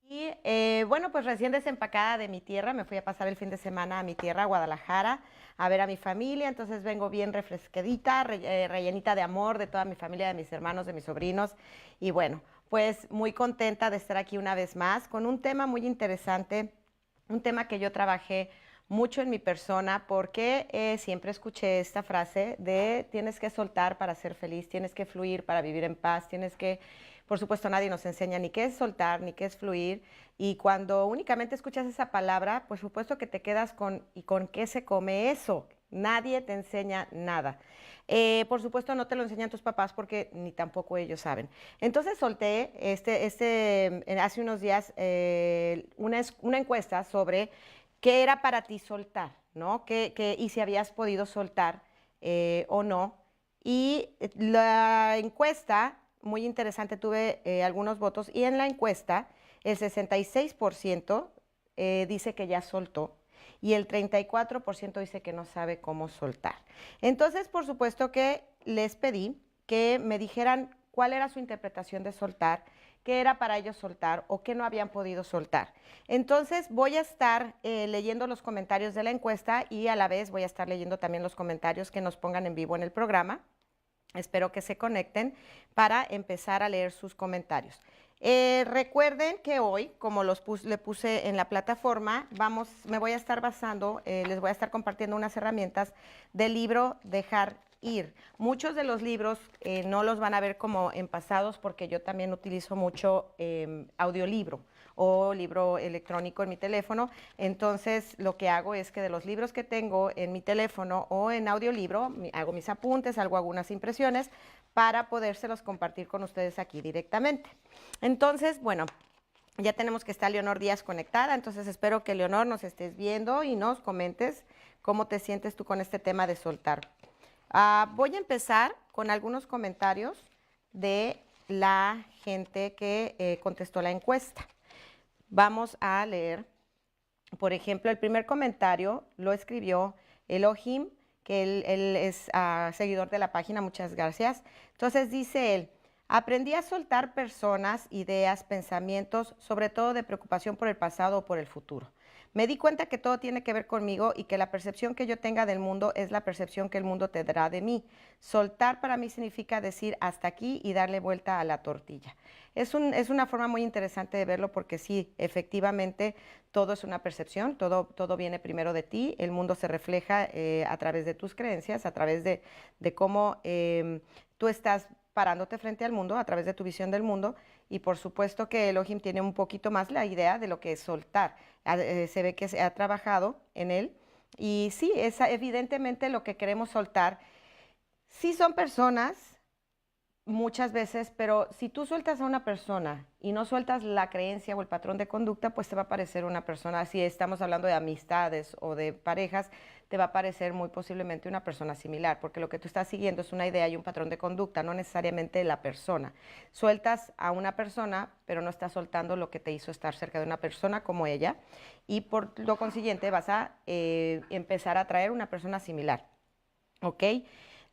Y bueno, pues recién desempacada de mi tierra, me fui a pasar el fin de semana a mi tierra, a Guadalajara, a ver a mi familia, entonces vengo bien refresquedita, rellenita de amor de toda mi familia, de mis hermanos, de mis sobrinos, y bueno, pues muy contenta de estar aquí una vez más con un tema muy interesante, un tema que yo trabajé mucho en mi persona porque siempre escuché esta frase de tienes que soltar para ser feliz, tienes que fluir para vivir en paz, tienes que, por supuesto nadie nos enseña ni qué es soltar, ni qué es fluir, y cuando únicamente escuchas esa palabra, por supuesto que te quedas con, ¿y con qué se come eso? Nadie te enseña nada. Por supuesto no te lo enseñan tus papás porque ni tampoco ellos saben. Entonces solté hace unos días una encuesta sobre qué era para ti soltar, ¿no? Y si habías podido soltar o no. Y la encuesta, muy interesante, tuve algunos votos, y en la encuesta el 66% dice que ya soltó y el 34% dice que no sabe cómo soltar. Entonces, por supuesto que les pedí que me dijeran cuál era su interpretación de soltar, qué era para ellos soltar o qué no habían podido soltar. Entonces voy a estar leyendo los comentarios de la encuesta y a la vez voy a estar leyendo también los comentarios que nos pongan en vivo en el programa. Espero que se conecten para empezar a leer sus comentarios. Recuerden que hoy, como le puse en la plataforma, me voy a estar basando, les voy a estar compartiendo unas herramientas del libro Dejar Ir. Muchos de los libros no los van a ver como en pasados porque yo también utilizo mucho audiolibro o libro electrónico en mi teléfono. Entonces, lo que hago es que de los libros que tengo en mi teléfono o en audiolibro, hago mis apuntes, hago algunas impresiones para podérselos compartir con ustedes aquí directamente. Entonces, bueno, ya tenemos que estar Leonor Díaz conectada, entonces espero que Leonor nos estés viendo y nos comentes cómo te sientes tú con este tema de soltar. Voy a empezar con algunos comentarios de la gente que contestó la encuesta. Vamos a leer, por ejemplo, el primer comentario lo escribió Elohim, que él es seguidor de la página, muchas gracias. Entonces dice él, aprendí a soltar personas, ideas, pensamientos, sobre todo de preocupación por el pasado o por el futuro. Me di cuenta que todo tiene que ver conmigo y que la percepción que yo tenga del mundo es la percepción que el mundo tendrá de mí. Soltar para mí significa decir hasta aquí y darle vuelta a la tortilla. Es una forma muy interesante de verlo porque sí, efectivamente, todo es una percepción, todo viene primero de ti, el mundo se refleja a través de tus creencias, a través de cómo tú estás parándote frente al mundo, a través de tu visión del mundo, y por supuesto que Elohim tiene un poquito más la idea de lo que es soltar. Se ve que se ha trabajado en él, y sí, es evidentemente lo que queremos soltar. Sí son personas muchas veces, pero si tú sueltas a una persona y no sueltas la creencia o el patrón de conducta, pues te va a parecer una persona, si estamos hablando de amistades o de parejas, te va a parecer muy posiblemente una persona similar, porque lo que tú estás siguiendo es una idea y un patrón de conducta, no necesariamente la persona. Sueltas a una persona, pero no estás soltando lo que te hizo estar cerca de una persona como ella, y por lo consiguiente vas a empezar a atraer una persona similar, ¿ok?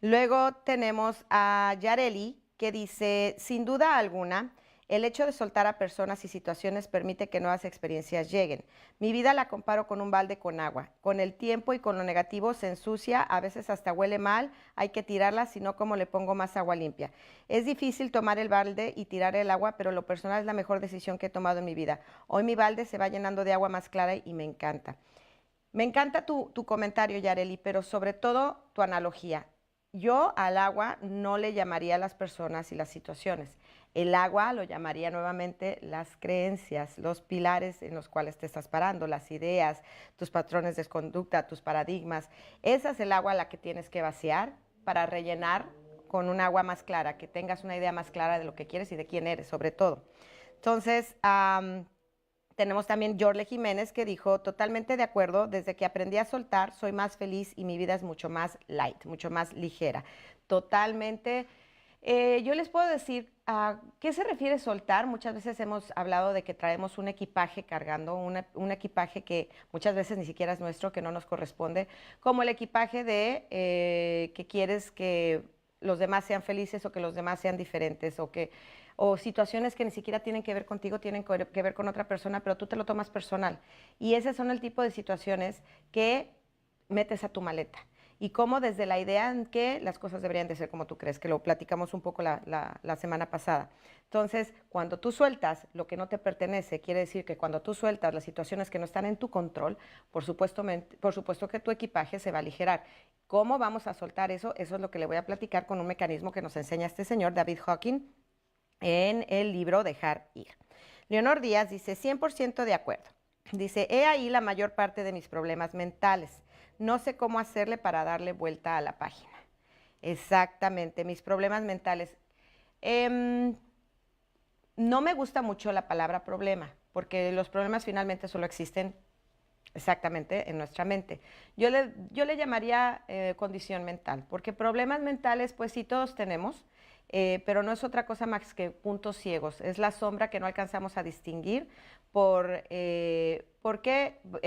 Luego tenemos a Yareli, que dice, sin duda alguna, el hecho de soltar a personas y situaciones permite que nuevas experiencias lleguen. Mi vida la comparo con un balde con agua. Con el tiempo y con lo negativo se ensucia, a veces hasta huele mal, hay que tirarla, si no, ¿cómo le pongo más agua limpia? Es difícil tomar el balde y tirar el agua, pero lo personal es la mejor decisión que he tomado en mi vida. Hoy mi balde se va llenando de agua más clara y me encanta. Me encanta tu comentario, Yareli, pero sobre todo tu analogía. Yo al agua no le llamaría a las personas y las situaciones. El agua lo llamaría nuevamente las creencias, los pilares en los cuales te estás parando, las ideas, tus patrones de conducta, tus paradigmas. Esa es el agua a la que tienes que vaciar para rellenar con un agua más clara, que tengas una idea más clara de lo que quieres y de quién eres, sobre todo. Entonces, tenemos también Jorle Jiménez, que dijo, totalmente de acuerdo, desde que aprendí a soltar soy más feliz y mi vida es mucho más light, mucho más ligera. Totalmente. Yo les puedo decir, ¿a qué se refiere soltar? Muchas veces hemos hablado de que traemos un equipaje cargando, un equipaje que muchas veces ni siquiera es nuestro, que no nos corresponde, como el equipaje de que quieres que los demás sean felices o que los demás sean diferentes o situaciones que ni siquiera tienen que ver contigo, tienen que ver con otra persona, pero tú te lo tomas personal. Y ese son el tipo de situaciones que metes a tu maleta. Y cómo desde la idea en que las cosas deberían de ser como tú crees, que lo platicamos un poco la semana pasada. Entonces, cuando tú sueltas lo que no te pertenece, quiere decir que cuando tú sueltas las situaciones que no están en tu control, por supuesto que tu equipaje se va a aligerar. ¿Cómo vamos a soltar eso? Eso es lo que le voy a platicar con un mecanismo que nos enseña este señor, David Hawking, en el libro Dejar ir. Leonor Díaz dice, 100% de acuerdo. Dice, he ahí la mayor parte de mis problemas mentales. No sé cómo hacerle para darle vuelta a la página. Exactamente, mis problemas mentales. No me gusta mucho la palabra problema, porque los problemas finalmente solo existen exactamente en nuestra mente. Yo le llamaría condición mental, porque problemas mentales, pues sí, todos tenemos, pero no es otra cosa más que puntos ciegos. Es la sombra que no alcanzamos a distinguir porque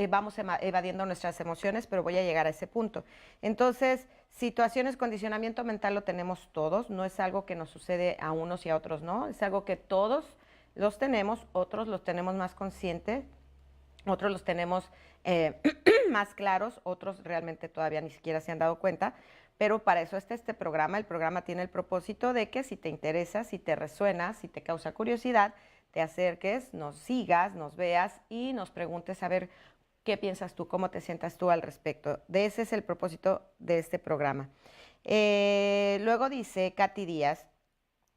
vamos evadiendo nuestras emociones, pero voy a llegar a ese punto. Entonces, situaciones, condicionamiento mental lo tenemos todos, no es algo que nos sucede a unos y a otros, ¿no? Es algo que todos los tenemos, otros los tenemos más conscientes, otros los tenemos más claros, otros realmente todavía ni siquiera se han dado cuenta, pero para eso está este programa. El programa tiene el propósito de que si te interesa, si te resuena, si te causa curiosidad, te acerques, nos sigas, nos veas y nos preguntes a ver qué piensas tú, cómo te sientas tú al respecto. De ese es el propósito de este programa. Luego dice Katy Díaz,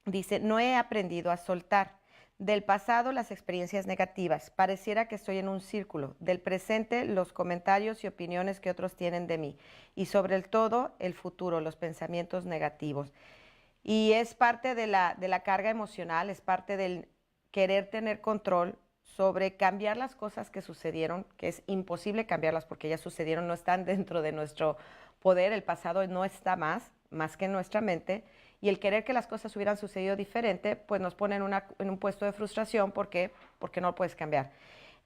dice, no he aprendido a soltar. Del pasado, las experiencias negativas. Pareciera que estoy en un círculo. Del presente, los comentarios y opiniones que otros tienen de mí. Y sobre el todo, el futuro, los pensamientos negativos. Y es parte de la carga emocional, es parte del querer tener control sobre cambiar las cosas que sucedieron, que es imposible cambiarlas porque ya sucedieron, no están dentro de nuestro poder, el pasado no está más que en nuestra mente, y el querer que las cosas hubieran sucedido diferente, pues nos pone en un puesto de frustración porque no lo puedes cambiar.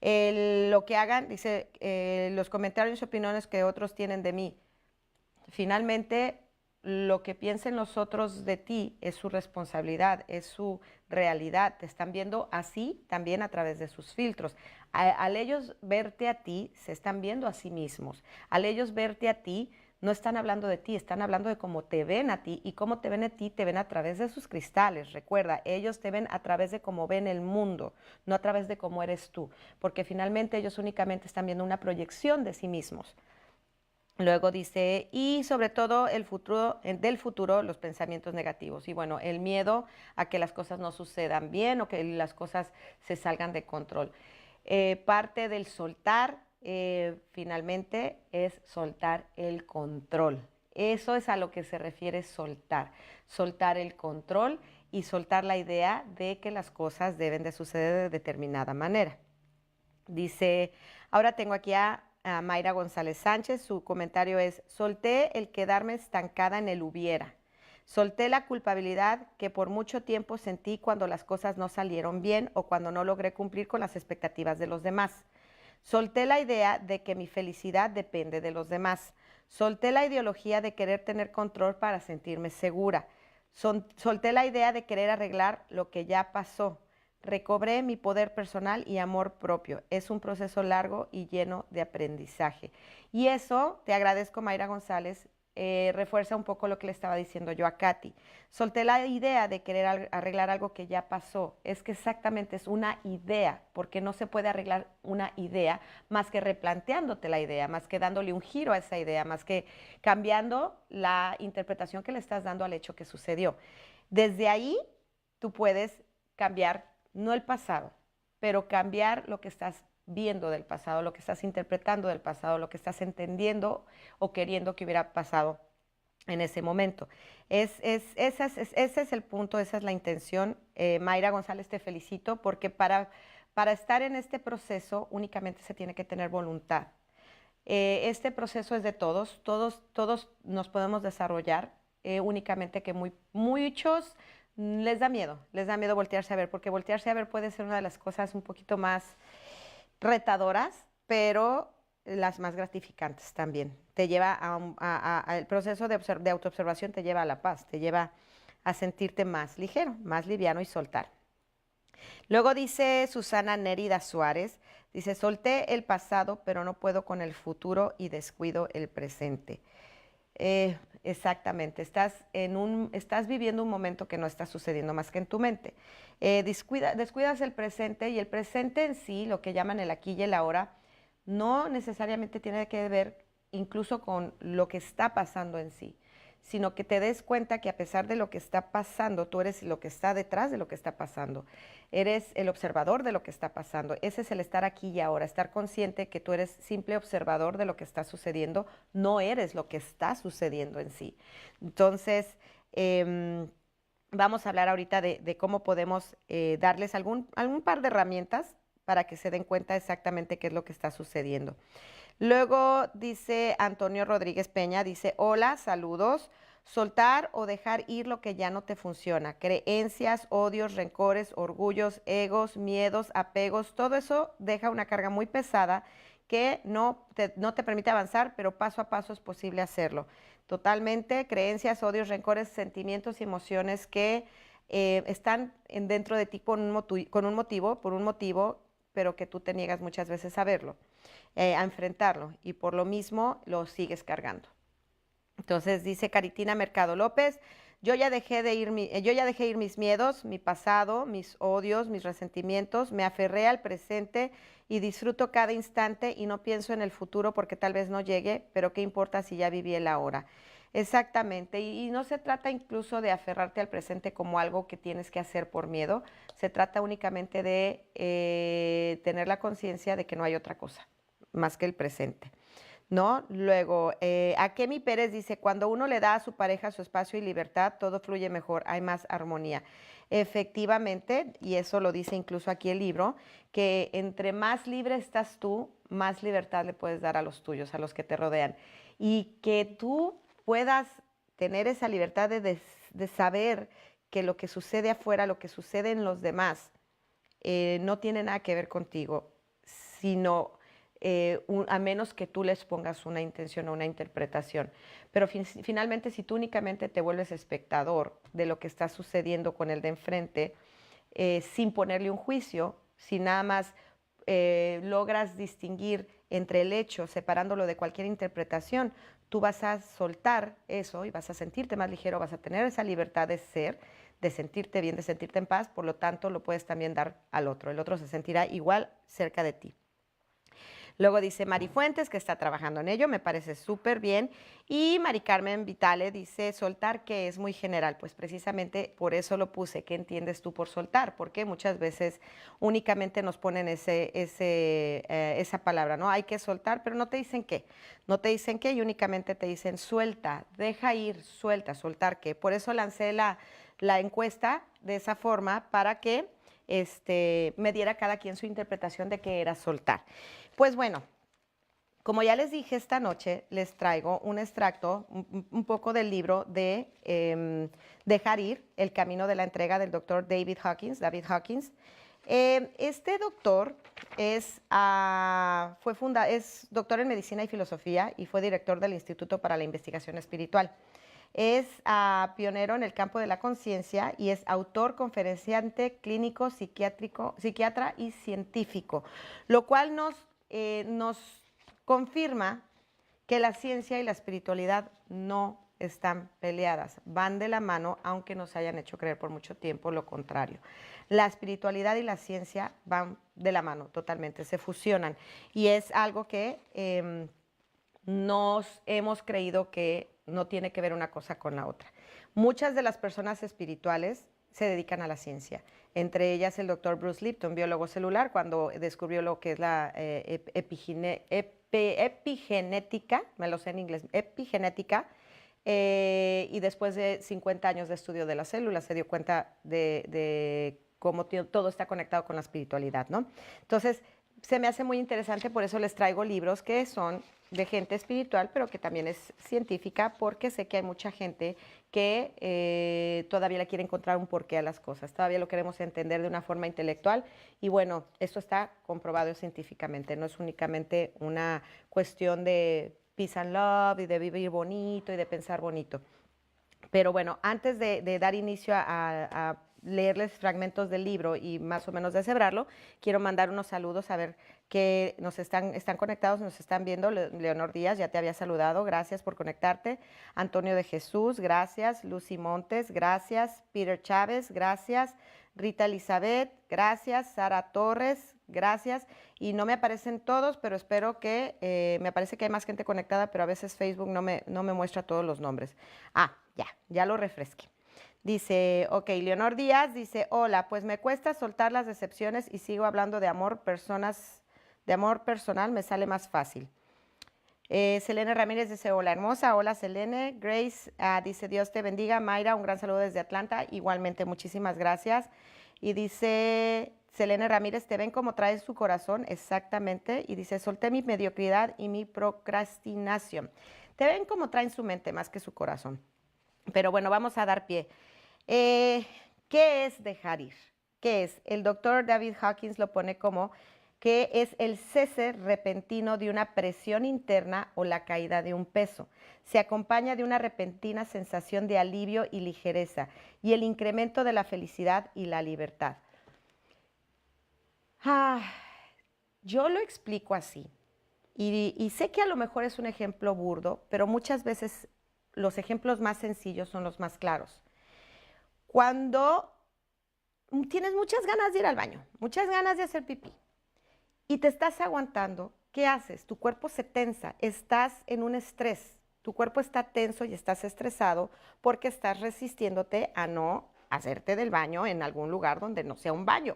Lo que hagan, dice, los comentarios y opiniones que otros tienen de mí, finalmente lo que piensen los otros de ti es su responsabilidad, es su realidad, te están viendo así también a través de sus filtros. Al ellos verte a ti, se están viendo a sí mismos. Al ellos verte a ti, no están hablando de ti, están hablando de cómo te ven a ti, y cómo te ven a ti, te ven a través de sus cristales. Recuerda, ellos te ven a través de cómo ven el mundo, no a través de cómo eres tú, porque finalmente ellos únicamente están viendo una proyección de sí mismos. Luego dice, y sobre todo del futuro, los pensamientos negativos. Y bueno, el miedo a que las cosas no sucedan bien o que las cosas se salgan de control. Parte del soltar, finalmente, es soltar el control. Eso es a lo que se refiere soltar. Soltar el control y soltar la idea de que las cosas deben de suceder de determinada manera. Dice, ahora tengo aquí a Mayra González Sánchez, su comentario es, solté el quedarme estancada en el hubiera. Solté la culpabilidad que por mucho tiempo sentí cuando las cosas no salieron bien o cuando no logré cumplir con las expectativas de los demás. Solté la idea de que mi felicidad depende de los demás. Solté la ideología de querer tener control para sentirme segura. Solté la idea de querer arreglar lo que ya pasó. Recobré mi poder personal y amor propio. Es un proceso largo y lleno de aprendizaje. Y eso, te agradezco, Mayra González, refuerza un poco lo que le estaba diciendo yo a Katy. Solté la idea de querer arreglar algo que ya pasó. Es que exactamente es una idea, porque no se puede arreglar una idea más que replanteándote la idea, más que dándole un giro a esa idea, más que cambiando la interpretación que le estás dando al hecho que sucedió. Desde ahí, tú puedes cambiar, no el pasado, pero cambiar lo que estás viendo del pasado, lo que estás interpretando del pasado, lo que estás entendiendo o queriendo que hubiera pasado en ese momento. Ese es el punto, esa es la intención. Mayra González, te felicito porque para estar en este proceso únicamente se tiene que tener voluntad. Este proceso es de todos, todos nos podemos desarrollar, únicamente que muchos les da miedo voltearse a ver, porque voltearse a ver puede ser una de las cosas un poquito más retadoras, pero las más gratificantes también. Te lleva el proceso de autoobservación te lleva a la paz, te lleva a sentirte más ligero, más liviano y soltar. Luego dice Susana Nérida Suárez, dice, solté el pasado, pero no puedo con el futuro y descuido el presente. Exactamente, estás viviendo un momento que no está sucediendo más que en tu mente. Descuidas el presente y el presente en sí, lo que llaman el aquí y el ahora, no necesariamente tiene que ver incluso con lo que está pasando en sí, sino que te des cuenta que a pesar de lo que está pasando, tú eres lo que está detrás de lo que está pasando. Eres el observador de lo que está pasando. Ese es el estar aquí y ahora, estar consciente que tú eres simple observador de lo que está sucediendo, no eres lo que está sucediendo en sí. Entonces, vamos a hablar ahorita de cómo podemos darles algún par de herramientas para que se den cuenta exactamente qué es lo que está sucediendo. Luego dice Antonio Rodríguez Peña, dice, hola, saludos. Soltar o dejar ir lo que ya no te funciona. Creencias, odios, rencores, orgullos, egos, miedos, apegos, todo eso deja una carga muy pesada que no te permite avanzar, pero paso a paso es posible hacerlo. Totalmente, creencias, odios, rencores, sentimientos y emociones que están dentro de ti por un motivo, pero que tú te niegas muchas veces a verlo, a enfrentarlo, y por lo mismo lo sigues cargando. Entonces dice Caritina Mercado López, yo ya dejé ir mis miedos, mi pasado, mis odios, mis resentimientos, me aferré al presente y disfruto cada instante y no pienso en el futuro porque tal vez no llegue, pero qué importa si ya viví el ahora. Exactamente, y no se trata incluso de aferrarte al presente como algo que tienes que hacer por miedo, se trata únicamente de tener la conciencia de que no hay otra cosa más que el presente, ¿no? Luego, Akemi Pérez dice, cuando uno le da a su pareja su espacio y libertad, todo fluye mejor, hay más armonía. Efectivamente, y eso lo dice incluso aquí el libro, que entre más libre estás tú, más libertad le puedes dar a los tuyos, a los que te rodean. Y que tú puedas tener esa libertad de saber que lo que sucede afuera, lo que sucede en los demás, no tiene nada que ver contigo, sino a menos que tú les pongas una intención o una interpretación. Pero finalmente, si tú únicamente te vuelves espectador de lo que está sucediendo con el de enfrente, sin ponerle un juicio, si nada más logras distinguir entre el hecho, separándolo de cualquier interpretación, tú vas a soltar eso y vas a sentirte más ligero, vas a tener esa libertad de ser, de sentirte bien, de sentirte en paz, por lo tanto lo puedes también dar al otro. El otro se sentirá igual cerca de ti. Luego dice Mari Fuentes, que está trabajando en ello, me parece súper bien. Y Mari Carmen Vitale dice, soltar, que es muy general. Pues precisamente por eso lo puse. ¿Qué entiendes tú por soltar? Porque muchas veces únicamente nos ponen esa palabra, ¿no? Hay que soltar, pero no te dicen qué. No te dicen qué y únicamente te dicen suelta, deja ir, suelta, soltar qué. Por eso lancé la encuesta de esa forma para que me diera cada quien su interpretación de qué era soltar. Pues bueno, como ya les dije, esta noche les traigo un extracto, un poco del libro de Dejar ir, el camino de la entrega del doctor David Hawkins. Este doctor es doctor en medicina y filosofía y fue director del Instituto para la Investigación Espiritual. Es pionero en el campo de la conciencia y es autor, conferenciante, clínico, psiquiatra y científico, lo cual nos confirma que la ciencia y la espiritualidad no están peleadas, van de la mano, aunque nos hayan hecho creer por mucho tiempo lo contrario. La espiritualidad y la ciencia van de la mano totalmente, se fusionan y es algo que nos hemos creído que no tiene que ver una cosa con la otra. Muchas de las personas espirituales se dedican a la ciencia, entre ellas el doctor Bruce Lipton, biólogo celular, cuando descubrió lo que es la epigenética, me lo sé en inglés, epigenética, y después de 50 años de estudio de las células se dio cuenta de cómo todo está conectado con la espiritualidad, ¿no? Entonces, se me hace muy interesante, por eso les traigo libros que son de gente espiritual, pero que también es científica, porque sé que hay mucha gente que todavía le quiere encontrar un porqué a las cosas, todavía lo queremos entender de una forma intelectual, y bueno, esto está comprobado científicamente, no es únicamente una cuestión de peace and love y de vivir bonito y de pensar bonito. Pero bueno, antes de dar inicio a leerles fragmentos del libro y más o menos deshebrarlo, quiero mandar unos saludos a ver que están conectados, nos están viendo. Leonor Díaz, ya te había saludado, gracias por conectarte. Antonio de Jesús, gracias. Lucy Montes, gracias. Peter Chávez, gracias. Rita Elizabeth, gracias. Sara Torres, gracias. Y no me aparecen todos, pero espero que, me parece que hay más gente conectada, pero a veces Facebook no me muestra todos los nombres. Ya lo refresqué. Dice, ok, Leonor Díaz dice, hola, pues me cuesta soltar las decepciones y sigo hablando de amor personal, me sale más fácil. Selene Ramírez dice, hola hermosa, hola Selene. Grace dice, Dios te bendiga. Mayra, un gran saludo desde Atlanta, igualmente, muchísimas gracias. Y dice, Selene Ramírez, te ven como traes su corazón, exactamente. Y dice, solté mi mediocridad y mi procrastinación. Te ven como traen su mente más que su corazón. Pero bueno, vamos a dar pie. ¿Qué es dejar ir? ¿Qué es? El doctor David Hawkins lo pone como que es el cese repentino de una presión interna o la caída de un peso. Se acompaña de una repentina sensación de alivio y ligereza y el incremento de la felicidad y la libertad. Yo lo explico así y sé que a lo mejor es un ejemplo burdo, pero muchas veces los ejemplos más sencillos son los más claros. Cuando tienes muchas ganas de ir al baño, muchas ganas de hacer pipí y te estás aguantando, ¿qué haces? Tu cuerpo se tensa, estás en un estrés, tu cuerpo está tenso y estás estresado porque estás resistiéndote a no hacerte del baño en algún lugar donde no sea un baño.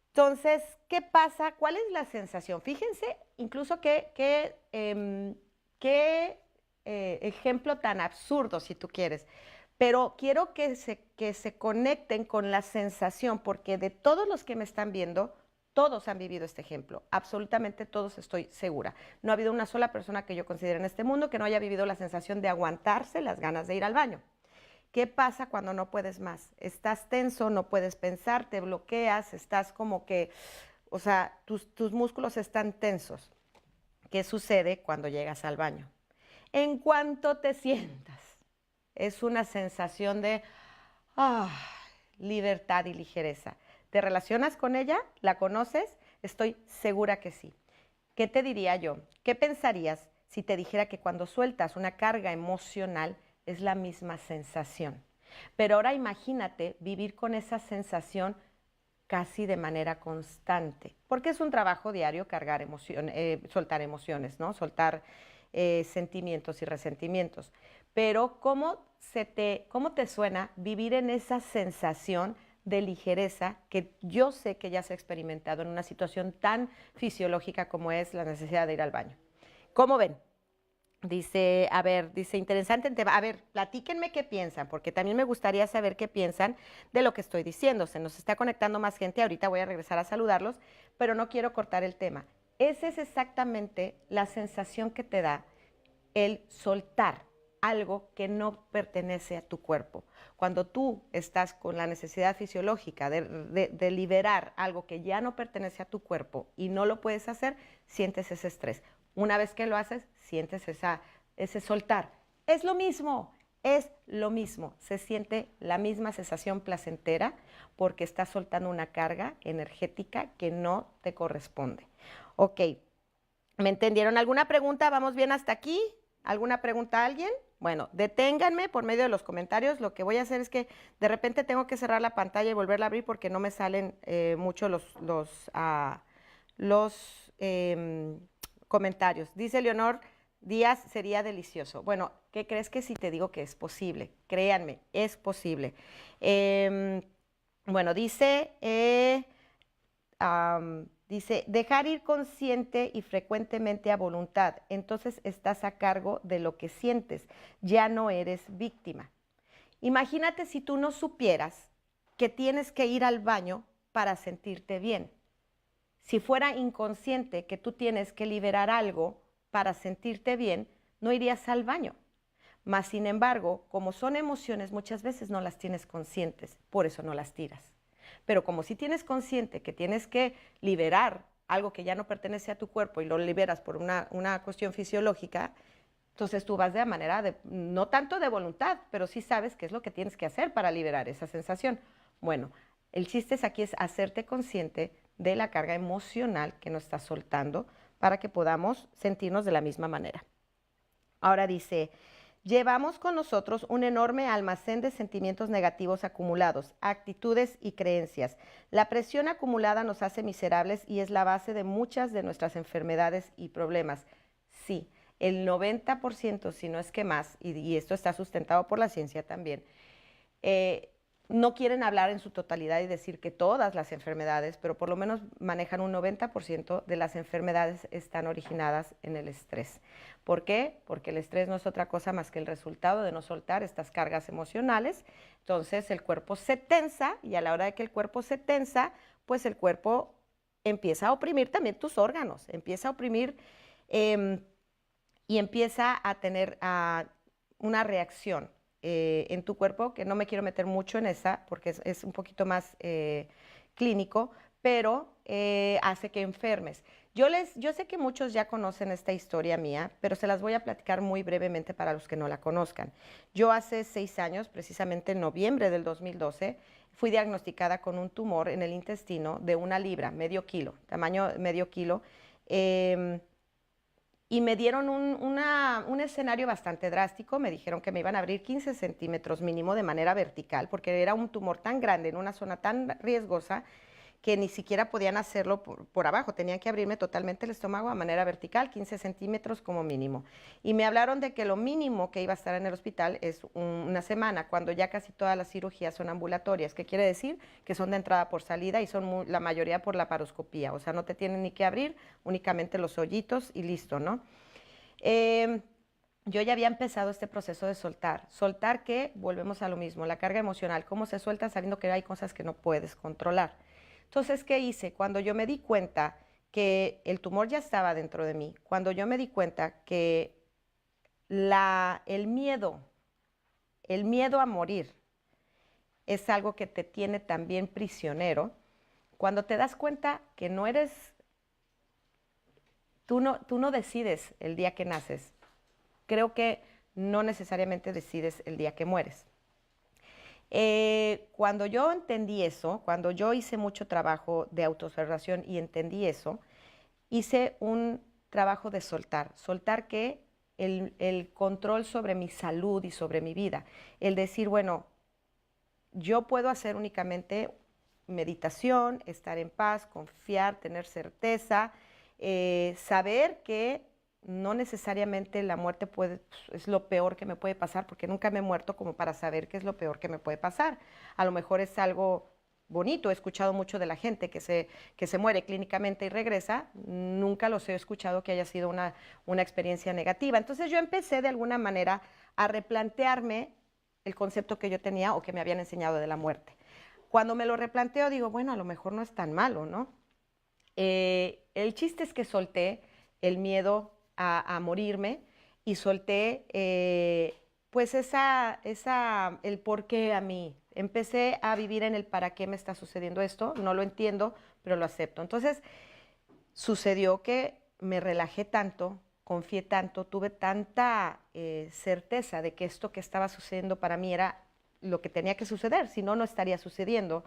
Entonces, ¿qué pasa? ¿Cuál es la sensación? Fíjense incluso qué ejemplo tan absurdo, si tú quieres. Pero quiero que se conecten con la sensación, porque de todos los que me están viendo, todos han vivido este ejemplo, absolutamente todos, estoy segura. No ha habido una sola persona que yo considere en este mundo que no haya vivido la sensación de aguantarse las ganas de ir al baño. ¿Qué pasa cuando no puedes más? Estás tenso, no puedes pensar, te bloqueas, estás como que, o sea, tus músculos están tensos. ¿Qué sucede cuando llegas al baño? En cuanto te sientas, es una sensación de libertad y ligereza. ¿Te relacionas con ella? ¿La conoces? Estoy segura que sí. ¿Qué te diría yo? ¿Qué pensarías si te dijera que cuando sueltas una carga emocional es la misma sensación? Pero ahora imagínate vivir con esa sensación casi de manera constante, porque es un trabajo diario cargar soltar emociones, ¿no? Soltar sentimientos y resentimientos. Pero ¿cómo te suena vivir en esa sensación de ligereza que yo sé que ya se ha experimentado en una situación tan fisiológica como es la necesidad de ir al baño? ¿Cómo ven? Dice, interesante el tema. A ver, platíquenme qué piensan, porque también me gustaría saber qué piensan de lo que estoy diciendo. Se nos está conectando más gente, ahorita voy a regresar a saludarlos, pero no quiero cortar el tema. Esa es exactamente la sensación que te da el soltar algo que no pertenece a tu cuerpo. Cuando tú estás con la necesidad fisiológica de liberar algo que ya no pertenece a tu cuerpo y no lo puedes hacer, sientes ese estrés. Una vez que lo haces, sientes ese soltar. Es lo mismo, se siente la misma sensación placentera porque estás soltando una carga energética que no te corresponde. Ok, ¿me entendieron? ¿Alguna pregunta? ¿Vamos bien hasta aquí? ¿Alguna pregunta a alguien? Bueno, deténganme por medio de los comentarios. Lo que voy a hacer es que de repente tengo que cerrar la pantalla y volverla a abrir porque no me salen mucho los comentarios. Dice Leonor Díaz, sería delicioso. Bueno, ¿qué crees que si te digo que es posible? Créanme, es posible. Bueno, dice, dejar ir consciente y frecuentemente a voluntad. Entonces estás a cargo de lo que sientes. Ya no eres víctima. Imagínate si tú no supieras que tienes que ir al baño para sentirte bien. Si fuera inconsciente que tú tienes que liberar algo para sentirte bien, no irías al baño. Mas, sin embargo, como son emociones, muchas veces no las tienes conscientes, por eso no las tiras. Pero como si tienes consciente que tienes que liberar algo que ya no pertenece a tu cuerpo y lo liberas por una cuestión fisiológica, Entonces tú vas de manera de, no tanto de voluntad, pero sí sabes qué es lo que tienes que hacer para liberar esa sensación. Bueno, el chiste es aquí es hacerte consciente de la carga emocional que nos está soltando para que podamos sentirnos de la misma manera. Ahora dice, llevamos con nosotros un enorme almacén de sentimientos negativos acumulados, actitudes y creencias. La presión acumulada nos hace miserables y es la base de muchas de nuestras enfermedades y problemas. Sí, el 90%, si no es que más, y esto está sustentado por la ciencia también, eh, no quieren hablar en su totalidad y decir que todas las enfermedades, pero por lo menos manejan un 90% de las enfermedades están originadas en el estrés. ¿Por qué? Porque el estrés no es otra cosa más que el resultado de no soltar estas cargas emocionales. Entonces el cuerpo se tensa y a la hora de que el cuerpo se tensa, pues el cuerpo empieza a oprimir también tus órganos, empieza a oprimir y empieza a tener una reacción en tu cuerpo, que no me quiero meter mucho en esa, porque es un poquito más clínico, pero hace que enfermes. Yo sé que muchos ya conocen esta historia mía, pero se las voy a platicar muy brevemente para los que no la conozcan. Yo hace 6 años, precisamente en noviembre del 2012, fui diagnosticada con un tumor en el intestino de 1 libra, medio kilo, tamaño medio kilo. Y me dieron un escenario bastante drástico. Me dijeron que me iban a abrir 15 centímetros mínimo de manera vertical, porque era un tumor tan grande en una zona tan riesgosa que ni siquiera podían hacerlo por abajo. Tenían que abrirme totalmente el estómago a manera vertical, 15 centímetros como mínimo. Y me hablaron de que lo mínimo que iba a estar en el hospital es una semana, cuando ya casi todas las cirugías son ambulatorias. ¿Qué quiere decir? Que son de entrada por salida y son la mayoría por laparoscopía. O sea, no te tienen ni que abrir, únicamente los hoyitos y listo, ¿no? Yo ya había empezado este proceso de soltar. Soltar que, volvemos a lo mismo, la carga emocional. ¿Cómo se suelta sabiendo que hay cosas que no puedes controlar? Entonces, ¿qué hice? Cuando yo me di cuenta que el tumor ya estaba dentro de mí, cuando yo me di cuenta que el miedo a morir es algo que te tiene también prisionero, cuando te das cuenta que no eres, tú no decides el día que naces, creo que no necesariamente decides el día que mueres. Cuando yo entendí eso, cuando yo hice mucho trabajo de autoobservación y entendí eso, hice un trabajo de soltar. Soltar que el control sobre mi salud y sobre mi vida. El decir, bueno, yo puedo hacer únicamente meditación, estar en paz, confiar, tener certeza, saber que no necesariamente la muerte es lo peor que me puede pasar, porque nunca me he muerto como para saber qué es lo peor que me puede pasar. A lo mejor es algo bonito. He escuchado mucho de la gente que se muere clínicamente y regresa. Nunca los he escuchado que haya sido una experiencia negativa. Entonces yo empecé de alguna manera a replantearme el concepto que yo tenía o que me habían enseñado de la muerte. Cuando me lo replanteo digo, bueno, a lo mejor no es tan malo, ¿no? El chiste es que solté el miedo a morirme y solté pues el por qué a mí. Empecé a vivir en el para qué me está sucediendo esto, no lo entiendo, pero lo acepto. Entonces sucedió que me relajé tanto, confié tanto, tuve tanta certeza de que esto que estaba sucediendo para mí era lo que tenía que suceder, si no, no estaría sucediendo.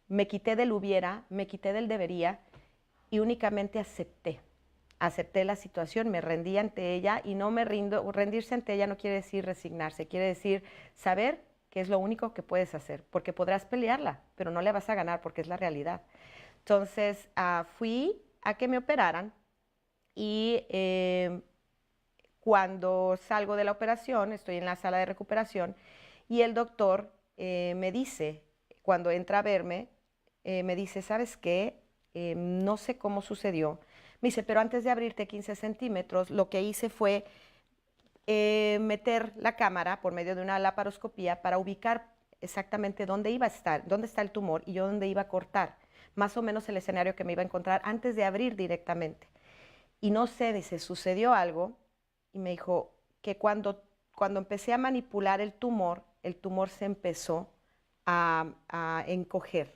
Me quité del hubiera, me quité del debería y únicamente acepté. Acepté la situación, me rendí ante ella y no me rindo. Rendirse ante ella no quiere decir resignarse, quiere decir saber que es lo único que puedes hacer, porque podrás pelearla, pero no le vas a ganar porque es la realidad. Entonces fui a que me operaran y cuando salgo de la operación, estoy en la sala de recuperación y el doctor me dice, cuando entra a verme, me dice, ¿sabes qué? No sé cómo sucedió. Me dice, pero antes de abrirte 15 centímetros, lo que hice fue meter la cámara por medio de una laparoscopía para ubicar exactamente dónde iba a estar, dónde está el tumor y yo dónde iba a cortar, más o menos el escenario que me iba a encontrar antes de abrir directamente. Y no sé, dice, sucedió algo y me dijo que cuando empecé a manipular el tumor se empezó a encoger.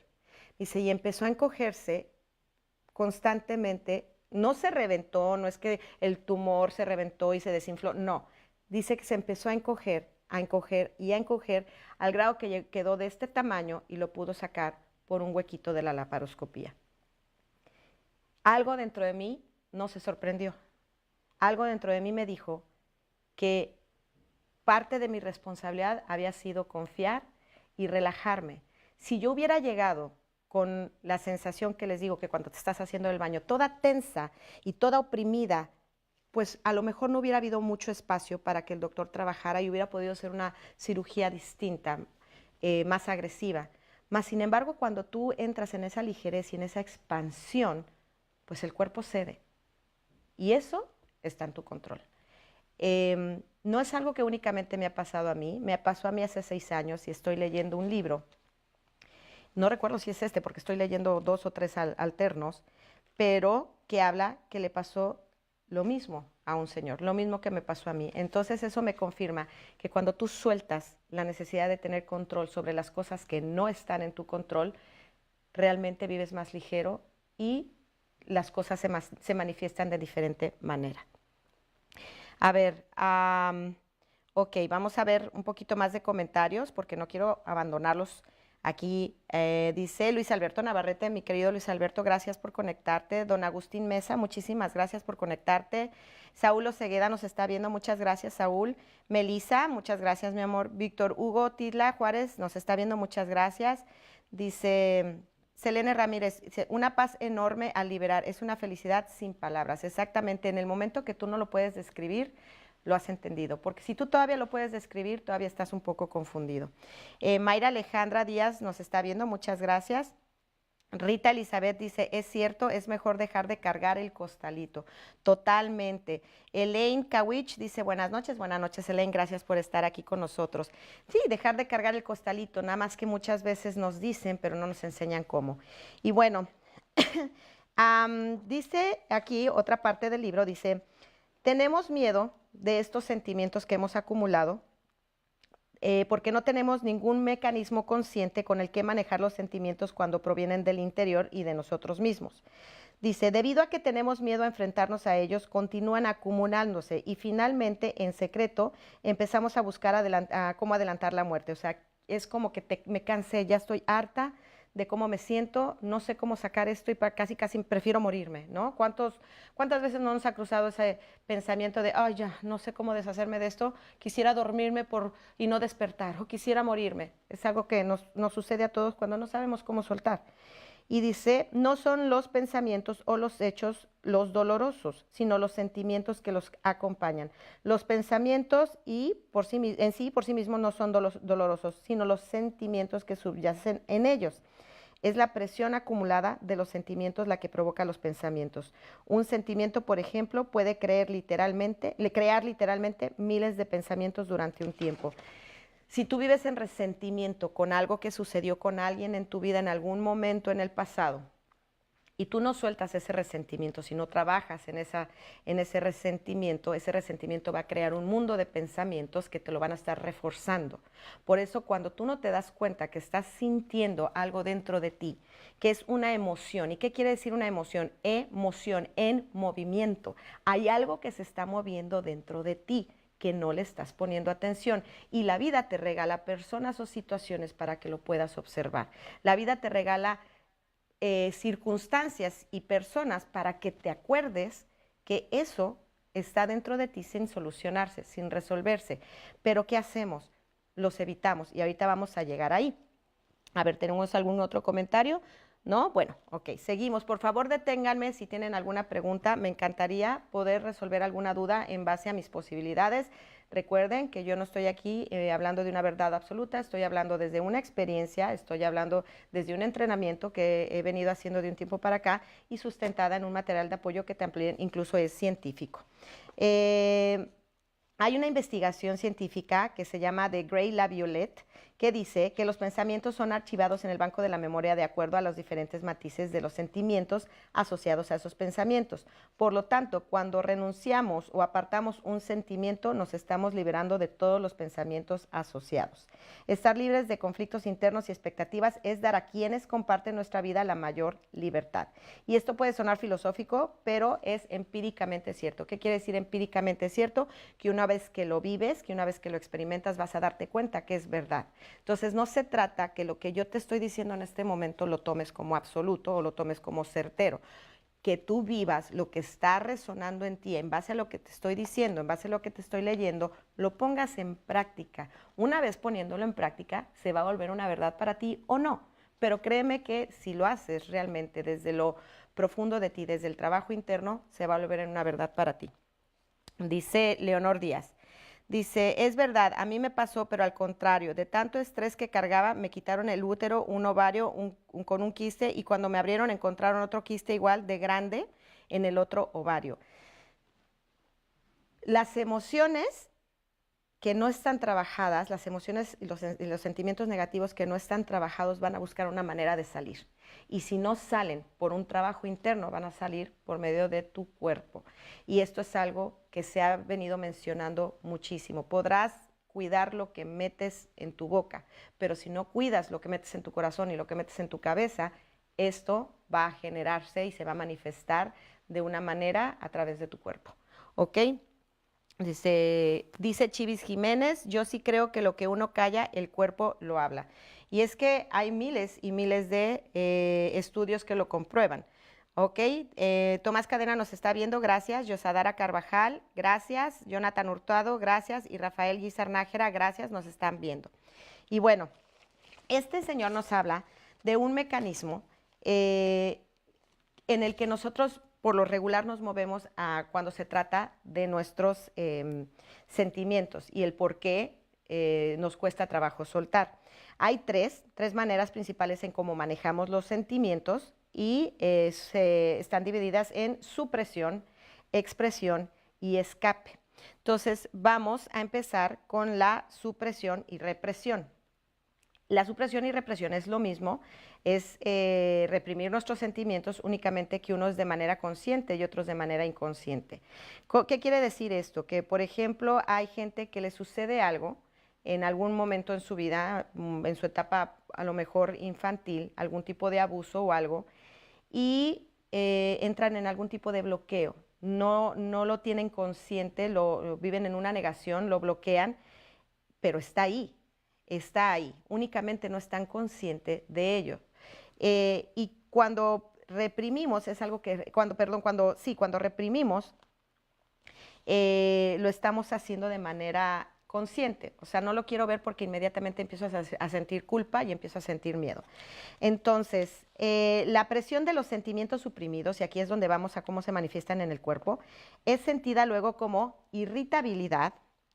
Dice, y empezó a encogerse constantemente, no se reventó, no es que el tumor se reventó y se desinfló, no, dice que se empezó a encoger y a encoger al grado que quedó de este tamaño y lo pudo sacar por un huequito de la laparoscopía. Algo dentro de mí no se sorprendió. Algo dentro de mí me dijo que parte de mi responsabilidad había sido confiar y relajarme. Si yo hubiera llegado con la sensación que les digo que cuando te estás haciendo el baño, toda tensa y toda oprimida, pues a lo mejor no hubiera habido mucho espacio para que el doctor trabajara y hubiera podido ser una cirugía distinta, más agresiva. Mas, sin embargo, cuando tú entras en esa ligereza y en esa expansión, pues el cuerpo cede. Y eso está en tu control. No es algo que únicamente me ha pasado a mí, me pasó a mí hace 6 años y estoy leyendo un libro. No recuerdo si es este, porque estoy leyendo 2 o 3 alternos, pero que habla que le pasó lo mismo a un señor, lo mismo que me pasó a mí. Entonces eso me confirma que cuando tú sueltas la necesidad de tener control sobre las cosas que no están en tu control, realmente vives más ligero y las cosas se manifiestan de diferente manera. A ver, ok, vamos a ver un poquito más de comentarios porque no quiero abandonarlos. Aquí dice Luis Alberto Navarrete, mi querido Luis Alberto, gracias por conectarte. Don Agustín Mesa, muchísimas gracias por conectarte. Saúl Osegueda nos está viendo, muchas gracias, Saúl. Melisa, muchas gracias, mi amor. Víctor Hugo Tidla Juárez nos está viendo, muchas gracias. Dice Selene Ramírez, una paz enorme al liberar, es una felicidad sin palabras. Exactamente, en el momento que tú no lo puedes describir, lo has entendido, porque si tú todavía lo puedes describir, todavía estás un poco confundido. Mayra Alejandra Díaz nos está viendo, muchas gracias. Rita Elizabeth dice, es cierto, es mejor dejar de cargar el costalito. Totalmente. Elaine Kawich dice, buenas noches, Elaine, gracias por estar aquí con nosotros. Sí, dejar de cargar el costalito, nada más que muchas veces nos dicen, pero no nos enseñan cómo. Y bueno, dice aquí otra parte del libro, dice, tenemos miedo de estos sentimientos que hemos acumulado porque no tenemos ningún mecanismo consciente con el que manejar los sentimientos cuando provienen del interior y de nosotros mismos. Dice, debido a que tenemos miedo a enfrentarnos a ellos, continúan acumulándose y finalmente, en secreto, empezamos a buscar cómo adelantar la muerte. O sea, es como que me cansé, ya estoy harta de cómo me siento, no sé cómo sacar esto y casi prefiero morirme, ¿no? ¿Cuántas veces no nos ha cruzado ese pensamiento de, ay, ya, no sé cómo deshacerme de esto, quisiera dormirme y no despertar, o quisiera morirme? Es algo que nos sucede a todos cuando no sabemos cómo soltar. Y dice, no son los pensamientos o los hechos los dolorosos, sino los sentimientos que los acompañan. Los pensamientos en sí por sí mismos no son dolorosos, sino los sentimientos que subyacen en ellos. Es la presión acumulada de los sentimientos la que provoca los pensamientos. Un sentimiento, por ejemplo, puede crear literalmente miles de pensamientos durante un tiempo. Si tú vives en resentimiento con algo que sucedió con alguien en tu vida en algún momento en el pasado, y tú no sueltas ese resentimiento, si no trabajas en ese resentimiento va a crear un mundo de pensamientos que te lo van a estar reforzando. Por eso, cuando tú no te das cuenta que estás sintiendo algo dentro de ti, que es una emoción, ¿y qué quiere decir una emoción? Emoción en movimiento. Hay algo que se está moviendo dentro de ti, que no le estás poniendo atención. Y la vida te regala personas o situaciones para que lo puedas observar. La vida te regala circunstancias y personas para que te acuerdes que eso está dentro de ti sin solucionarse, sin resolverse. Pero ¿qué hacemos? Los evitamos y ahorita vamos a llegar ahí. A ver, ¿tenemos algún otro comentario? ¿No? Bueno, ok, seguimos. Por favor, deténganme si tienen alguna pregunta. Me encantaría poder resolver alguna duda en base a mis posibilidades. Recuerden que yo no estoy aquí hablando de una verdad absoluta, estoy hablando desde una experiencia, estoy hablando desde un entrenamiento que he venido haciendo de un tiempo para acá y sustentada en un material de apoyo que también incluso es científico. Hay una investigación científica que se llama The Gray La Violette, que dice que los pensamientos son archivados en el banco de la memoria de acuerdo a los diferentes matices de los sentimientos asociados a esos pensamientos. Por lo tanto, cuando renunciamos o apartamos un sentimiento, nos estamos liberando de todos los pensamientos asociados. Estar libres de conflictos internos y expectativas es dar a quienes comparten nuestra vida la mayor libertad. Y esto puede sonar filosófico, pero es empíricamente cierto. ¿Qué quiere decir empíricamente cierto? Que una vez que lo vives, que una vez que lo experimentas, vas a darte cuenta que es verdad. Entonces, no se trata que lo que yo te estoy diciendo en este momento lo tomes como absoluto o lo tomes como certero. Que tú vivas lo que está resonando en ti en base a lo que te estoy diciendo, en base a lo que te estoy leyendo, lo pongas en práctica. Una vez poniéndolo en práctica, se va a volver una verdad para ti o no. Pero créeme que si lo haces realmente desde lo profundo de ti, desde el trabajo interno, se va a volver en una verdad para ti. Dice Leonor Díaz. Dice, es verdad, a mí me pasó, pero al contrario, de tanto estrés que cargaba, me quitaron el útero, un ovario con un quiste y cuando me abrieron encontraron otro quiste igual de grande en el otro ovario. Las emociones que no están trabajadas, las emociones y los sentimientos negativos que no están trabajados van a buscar una manera de salir. Y si no salen por un trabajo interno, van a salir por medio de tu cuerpo. Y esto es algo que se ha venido mencionando muchísimo. Podrás cuidar lo que metes en tu boca, pero si no cuidas lo que metes en tu corazón y lo que metes en tu cabeza, esto va a generarse y se va a manifestar de una manera a través de tu cuerpo. ¿Ok? Dice Chivis Jiménez, yo sí creo que lo que uno calla, el cuerpo lo habla. Y es que hay miles y miles de estudios que lo comprueban. ¿Ok? Tomás Cadena nos está viendo, gracias. Yosadara Carvajal, gracias. Jonathan Hurtado, gracias. Y Rafael Guizar Nájera, gracias, nos están viendo. Y bueno, este señor nos habla de un mecanismo en el que nosotros por lo regular nos movemos cuando se trata de nuestros sentimientos y el por qué nos cuesta trabajo soltar. Hay tres maneras principales en cómo manejamos los sentimientos y están divididas en supresión, expresión y escape. Entonces vamos a empezar con la supresión y represión. La supresión y represión es lo mismo, es reprimir nuestros sentimientos, únicamente que unos de manera consciente y otros de manera inconsciente. ¿Qué quiere decir esto? Que, por ejemplo, hay gente que le sucede algo en algún momento en su vida, en su etapa a lo mejor infantil, algún tipo de abuso o algo, y entran en algún tipo de bloqueo. No lo tienen consciente, lo viven en una negación, lo bloquean, pero está ahí. Está ahí, únicamente no están conscientes de ello. Y cuando reprimimos, es algo que, cuando reprimimos, lo estamos haciendo de manera consciente. O sea, no lo quiero ver porque inmediatamente empiezo a sentir culpa y empiezo a sentir miedo. Entonces, la presión de los sentimientos suprimidos, y aquí es donde vamos a cómo se manifiestan en el cuerpo, es sentida luego como irritabilidad,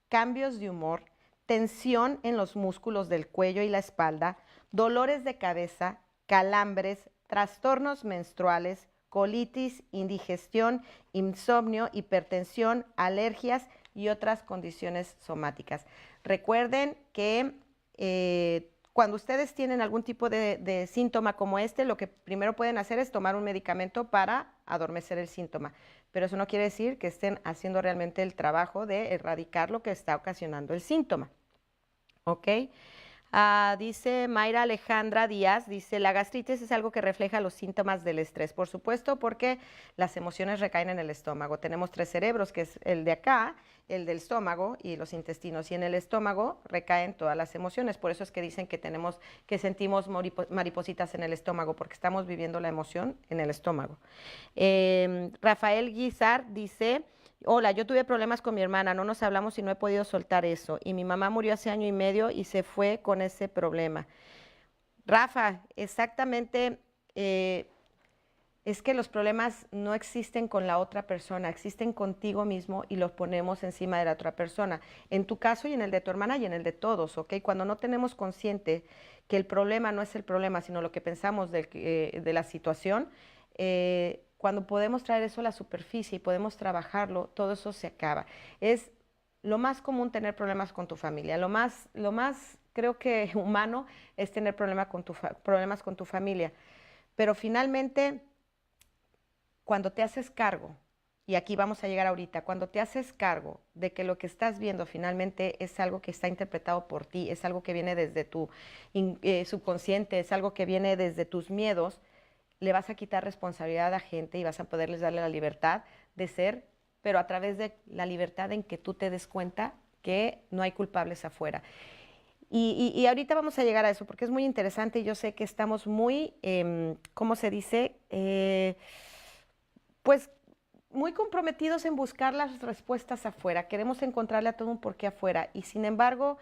cambios de humor, tensión en los músculos del cuello y la espalda, dolores de cabeza, calambres, trastornos menstruales, colitis, indigestión, insomnio, hipertensión, alergias y otras condiciones somáticas. Recuerden que cuando ustedes tienen algún tipo de síntoma como este, lo que primero pueden hacer es tomar un medicamento para adormecer el síntoma. Pero eso no quiere decir que estén haciendo realmente el trabajo de erradicar lo que está ocasionando el síntoma. ¿Ok? Dice Mayra Alejandra Díaz, dice, la gastritis es algo que refleja los síntomas del estrés, por supuesto, porque las emociones recaen en el estómago. Tenemos tres cerebros, que es el de acá, el del estómago y los intestinos, y en el estómago recaen todas las emociones. Por eso es que dicen que sentimos maripositas en el estómago, porque estamos viviendo la emoción en el estómago. Rafael Guizar dice, hola, yo tuve problemas con mi hermana, no nos hablamos y no he podido soltar eso. Y mi mamá murió hace 1 año y medio y se fue con ese problema. Rafa, exactamente, es que los problemas no existen con la otra persona, existen contigo mismo y los ponemos encima de la otra persona. En tu caso y en el de tu hermana y en el de todos, ¿ok? Cuando no tenemos consciente que el problema no es el problema, sino lo que pensamos de la situación, cuando podemos traer eso a la superficie y podemos trabajarlo, todo eso se acaba. Es lo más común tener problemas con tu familia. Lo más creo que humano es tener problemas con tu familia, pero finalmente cuando te haces cargo, y aquí vamos a llegar ahorita, cuando te haces cargo de que lo que estás viendo finalmente es algo que está interpretado por ti, es algo que viene desde tu subconsciente, es algo que viene desde tus miedos, le vas a quitar responsabilidad a la gente y vas a poderles darle la libertad de ser, pero a través de la libertad en que tú te des cuenta que no hay culpables afuera. Y ahorita vamos a llegar a eso porque es muy interesante y yo sé que estamos muy, ¿cómo se dice? Pues muy comprometidos en buscar las respuestas afuera. Queremos encontrarle a todo un porqué afuera. Y sin embargo,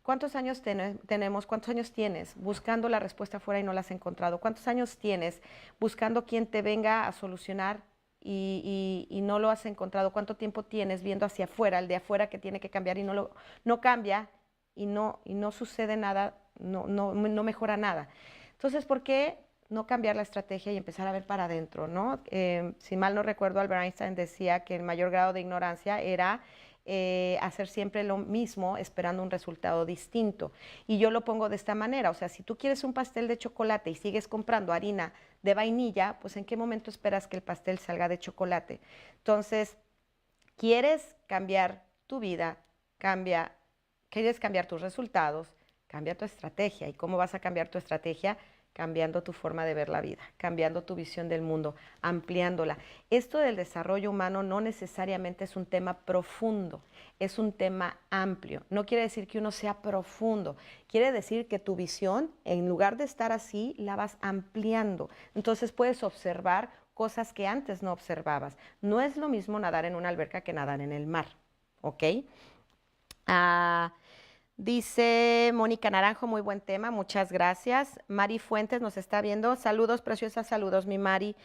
¿cuántos años tenemos? ¿Cuántos años tienes buscando la respuesta afuera y no la has encontrado? ¿Cuántos años tienes buscando quien te venga a solucionar y no lo has encontrado? ¿Cuánto tiempo tienes viendo hacia afuera, el de afuera que tiene que cambiar y no cambia y no sucede nada, no mejora nada? Entonces, ¿por qué no cambiar la estrategia y empezar a ver para adentro, ¿no? Si mal no recuerdo, Albert Einstein decía que el mayor grado de ignorancia era hacer siempre lo mismo esperando un resultado distinto. Y yo lo pongo de esta manera, o sea, si tú quieres un pastel de chocolate y sigues comprando harina de vainilla, pues ¿en qué momento esperas que el pastel salga de chocolate? Entonces, ¿quieres cambiar tu vida? ¿Quieres cambiar tus resultados? Cambia tu estrategia. ¿Y cómo vas a cambiar tu estrategia? Cambiando tu forma de ver la vida, cambiando tu visión del mundo, ampliándola. Esto del desarrollo humano no necesariamente es un tema profundo, es un tema amplio. No quiere decir que uno sea profundo, quiere decir que tu visión, en lugar de estar así, la vas ampliando. Entonces puedes observar cosas que antes no observabas. No es lo mismo nadar en una alberca que nadar en el mar, ¿ok? Dice Mónica Naranjo, muy buen tema, muchas gracias. Mari Fuentes nos está viendo. Saludos, preciosas, saludos, mi Mari.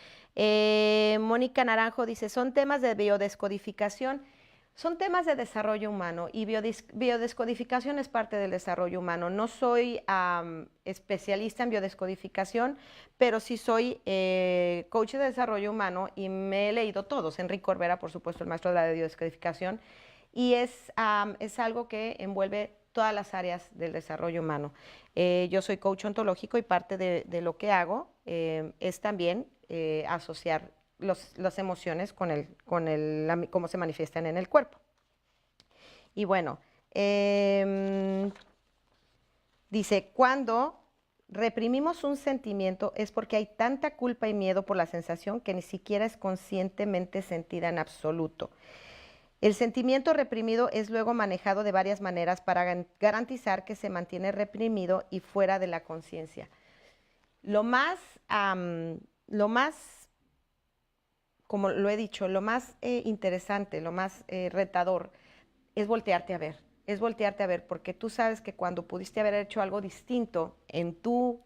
Mónica Naranjo dice, son temas de biodescodificación, son temas de desarrollo humano y biodescodificación es parte del desarrollo humano. No soy especialista en biodescodificación, pero sí soy coach de desarrollo humano y me he leído todos. Enrique Corbera, por supuesto, el maestro de la biodescodificación, y es algo que envuelve todas las áreas del desarrollo humano. Yo soy coach ontológico y parte de lo que hago es también asociar las emociones con cómo se manifiestan en el cuerpo. Y bueno, dice, cuando reprimimos un sentimiento es porque hay tanta culpa y miedo por la sensación que ni siquiera es conscientemente sentida en absoluto. El sentimiento reprimido es luego manejado de varias maneras para garantizar que se mantiene reprimido y fuera de la conciencia. Lo más, como lo he dicho, lo más interesante, lo más retador es voltearte a ver. Es voltearte a ver, porque tú sabes que cuando pudiste haber hecho algo distinto en tu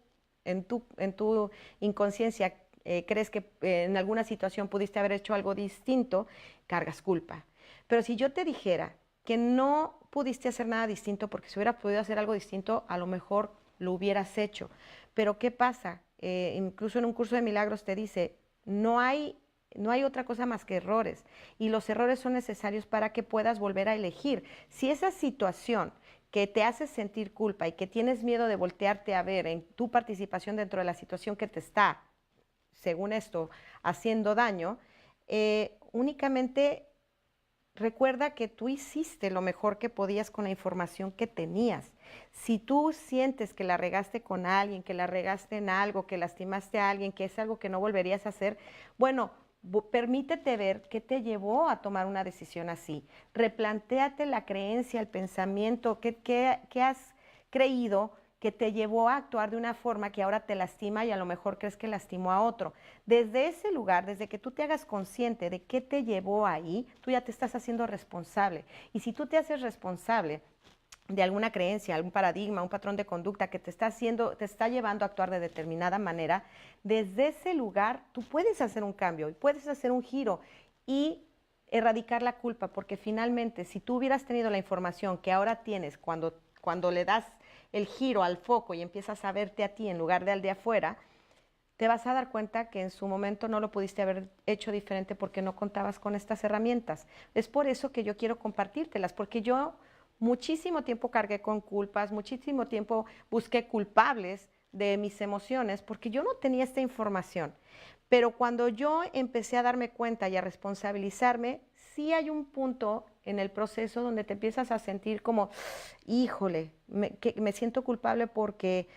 inconsciencia, crees que en alguna situación pudiste haber hecho algo distinto, cargas culpa. Pero si yo te dijera que no pudiste hacer nada distinto, porque si hubiera podido hacer algo distinto, a lo mejor lo hubieras hecho. Pero ¿qué pasa? Incluso en un curso de milagros te dice, no hay otra cosa más que errores. Y los errores son necesarios para que puedas volver a elegir. Si esa situación que te hace sentir culpa y que tienes miedo de voltearte a ver en tu participación dentro de la situación que te está, según esto, haciendo daño, únicamente recuerda que tú hiciste lo mejor que podías con la información que tenías. Si tú sientes que la regaste con alguien, que la regaste en algo, que lastimaste a alguien, que es algo que no volverías a hacer, bueno, permítete ver qué te llevó a tomar una decisión así. Replantéate la creencia, el pensamiento, qué has creído que te llevó a actuar de una forma que ahora te lastima y a lo mejor crees que lastimó a otro. Desde ese lugar, desde que tú te hagas consciente de qué te llevó ahí, tú ya te estás haciendo responsable. Y si tú te haces responsable de alguna creencia, algún paradigma, un patrón de conducta que te está llevando a actuar de determinada manera, desde ese lugar tú puedes hacer un cambio y puedes hacer un giro y erradicar la culpa, porque finalmente si tú hubieras tenido la información que ahora tienes cuando le das el giro al foco y empiezas a verte a ti en lugar de al de afuera, te vas a dar cuenta que en su momento no lo pudiste haber hecho diferente porque no contabas con estas herramientas. Es por eso que yo quiero compartírtelas, porque yo muchísimo tiempo cargué con culpas, muchísimo tiempo busqué culpables de mis emociones porque yo no tenía esta información. Pero cuando yo empecé a darme cuenta y a responsabilizarme, sí hay un punto en el proceso donde te empiezas a sentir como, híjole, que me siento culpable porque,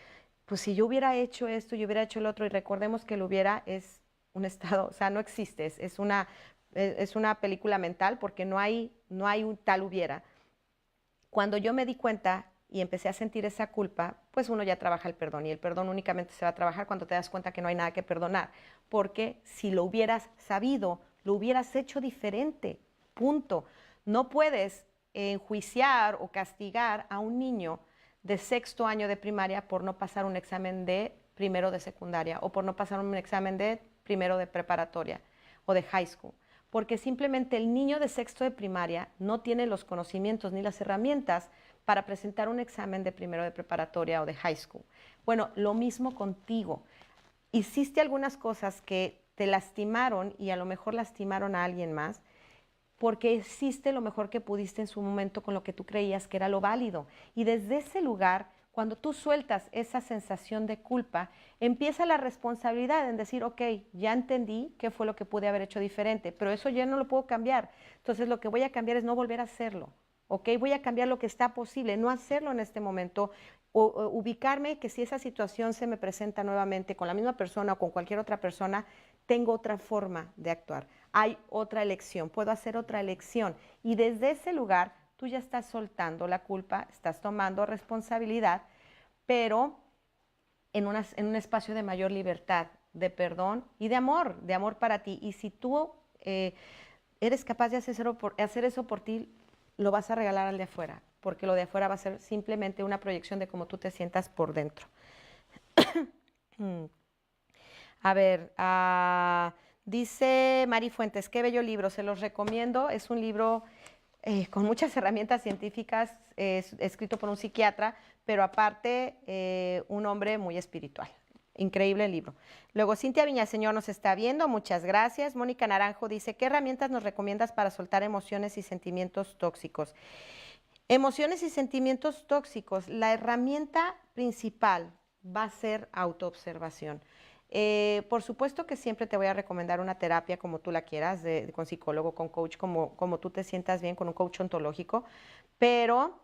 pues si yo hubiera hecho esto, yo hubiera hecho el otro, y recordemos que el hubiera es un estado, o sea, no existe, es una película mental porque no hay un tal hubiera. Cuando yo me di cuenta y empecé a sentir esa culpa, pues uno ya trabaja el perdón, y el perdón únicamente se va a trabajar cuando te das cuenta que no hay nada que perdonar, porque si lo hubieras sabido, lo hubieras hecho diferente, punto. No puedes enjuiciar o castigar a un niño de sexto año de primaria por no pasar un examen de primero de secundaria o por no pasar un examen de primero de preparatoria o de high school, porque simplemente el niño de sexto de primaria no tiene los conocimientos ni las herramientas para presentar un examen de primero de preparatoria o de high school. Bueno, lo mismo contigo. Hiciste algunas cosas que te lastimaron y a lo mejor lastimaron a alguien más porque hiciste lo mejor que pudiste en su momento con lo que tú creías que era lo válido. Y desde ese lugar, cuando tú sueltas esa sensación de culpa, empieza la responsabilidad en decir, ok, ya entendí qué fue lo que pude haber hecho diferente, pero eso ya no lo puedo cambiar. Entonces lo que voy a cambiar es no volver a hacerlo. ¿Ok? Voy a cambiar lo que está posible, no hacerlo en este momento, o ubicarme que si esa situación se me presenta nuevamente con la misma persona o con cualquier otra persona, tengo otra forma de actuar. Hay otra elección, puedo hacer otra elección. Y desde ese lugar tú ya estás soltando la culpa, estás tomando responsabilidad, pero en un espacio de mayor libertad, de perdón y de amor para ti. Y si tú eres capaz de hacer eso por ti, lo vas a regalar al de afuera, porque lo de afuera va a ser simplemente una proyección de cómo tú te sientas por dentro. A ver, dice Mari Fuentes, qué bello libro, se los recomiendo. Es un libro con muchas herramientas científicas, escrito por un psiquiatra, pero aparte un hombre muy espiritual. Increíble el libro. Luego, Cintia Viñaseñor nos está viendo, muchas gracias. Mónica Naranjo dice, ¿qué herramientas nos recomiendas para soltar emociones y sentimientos tóxicos? Emociones y sentimientos tóxicos, la herramienta principal va a ser autoobservación. Por supuesto que siempre te voy a recomendar una terapia como tú la quieras, con psicólogo, con coach, como tú te sientas bien, con un coach ontológico, pero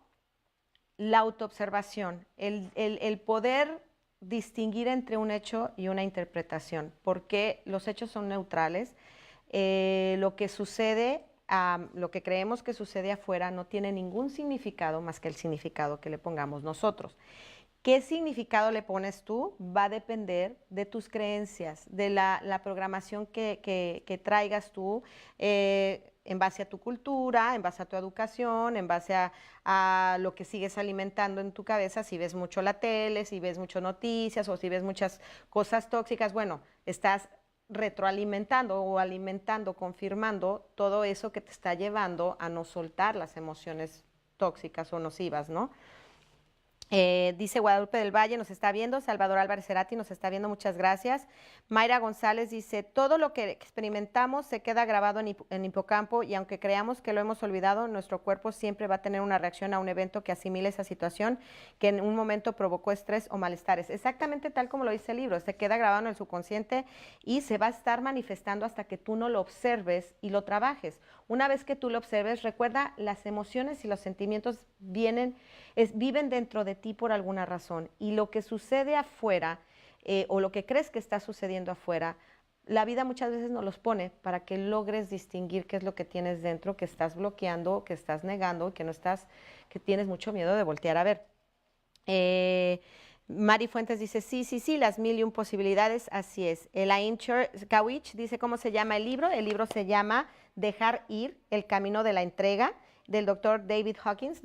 la autoobservación, el poder distinguir entre un hecho y una interpretación, porque los hechos son neutrales, lo que sucede, lo que creemos que sucede afuera no tiene ningún significado más que el significado que le pongamos nosotros. ¿Qué significado le pones tú? Va a depender de tus creencias, de la programación que traigas tú, en base a tu cultura, en base a tu educación, en base a lo que sigues alimentando en tu cabeza, si ves mucho la tele, si ves muchas noticias o si ves muchas cosas tóxicas, bueno, estás retroalimentando o alimentando, confirmando todo eso que te está llevando a no soltar las emociones tóxicas o nocivas, ¿no? Dice Guadalupe del Valle, nos está viendo. Salvador Álvarez Cerati nos está viendo, muchas gracias. Mayra González dice, todo lo que experimentamos se queda grabado en hipocampo y aunque creamos que lo hemos olvidado, nuestro cuerpo siempre va a tener una reacción a un evento que asimile esa situación que en un momento provocó estrés o malestares. Exactamente tal como lo dice el libro, se queda grabado en el subconsciente y se va a estar manifestando hasta que tú no lo observes y lo trabajes. Una vez que tú lo observes, recuerda, las emociones y los sentimientos viven dentro de ti por alguna razón, y lo que sucede afuera o lo que crees que está sucediendo afuera, la vida muchas veces nos los pone para que logres distinguir qué es lo que tienes dentro, que estás bloqueando, que estás negando, que tienes mucho miedo de voltear a ver. Mari Fuentes dice, sí, las 1001 posibilidades, así es. Elaine Kawich dice, ¿cómo se llama el libro? El libro se llama Dejar ir, el camino de la entrega, del doctor David Hawkins.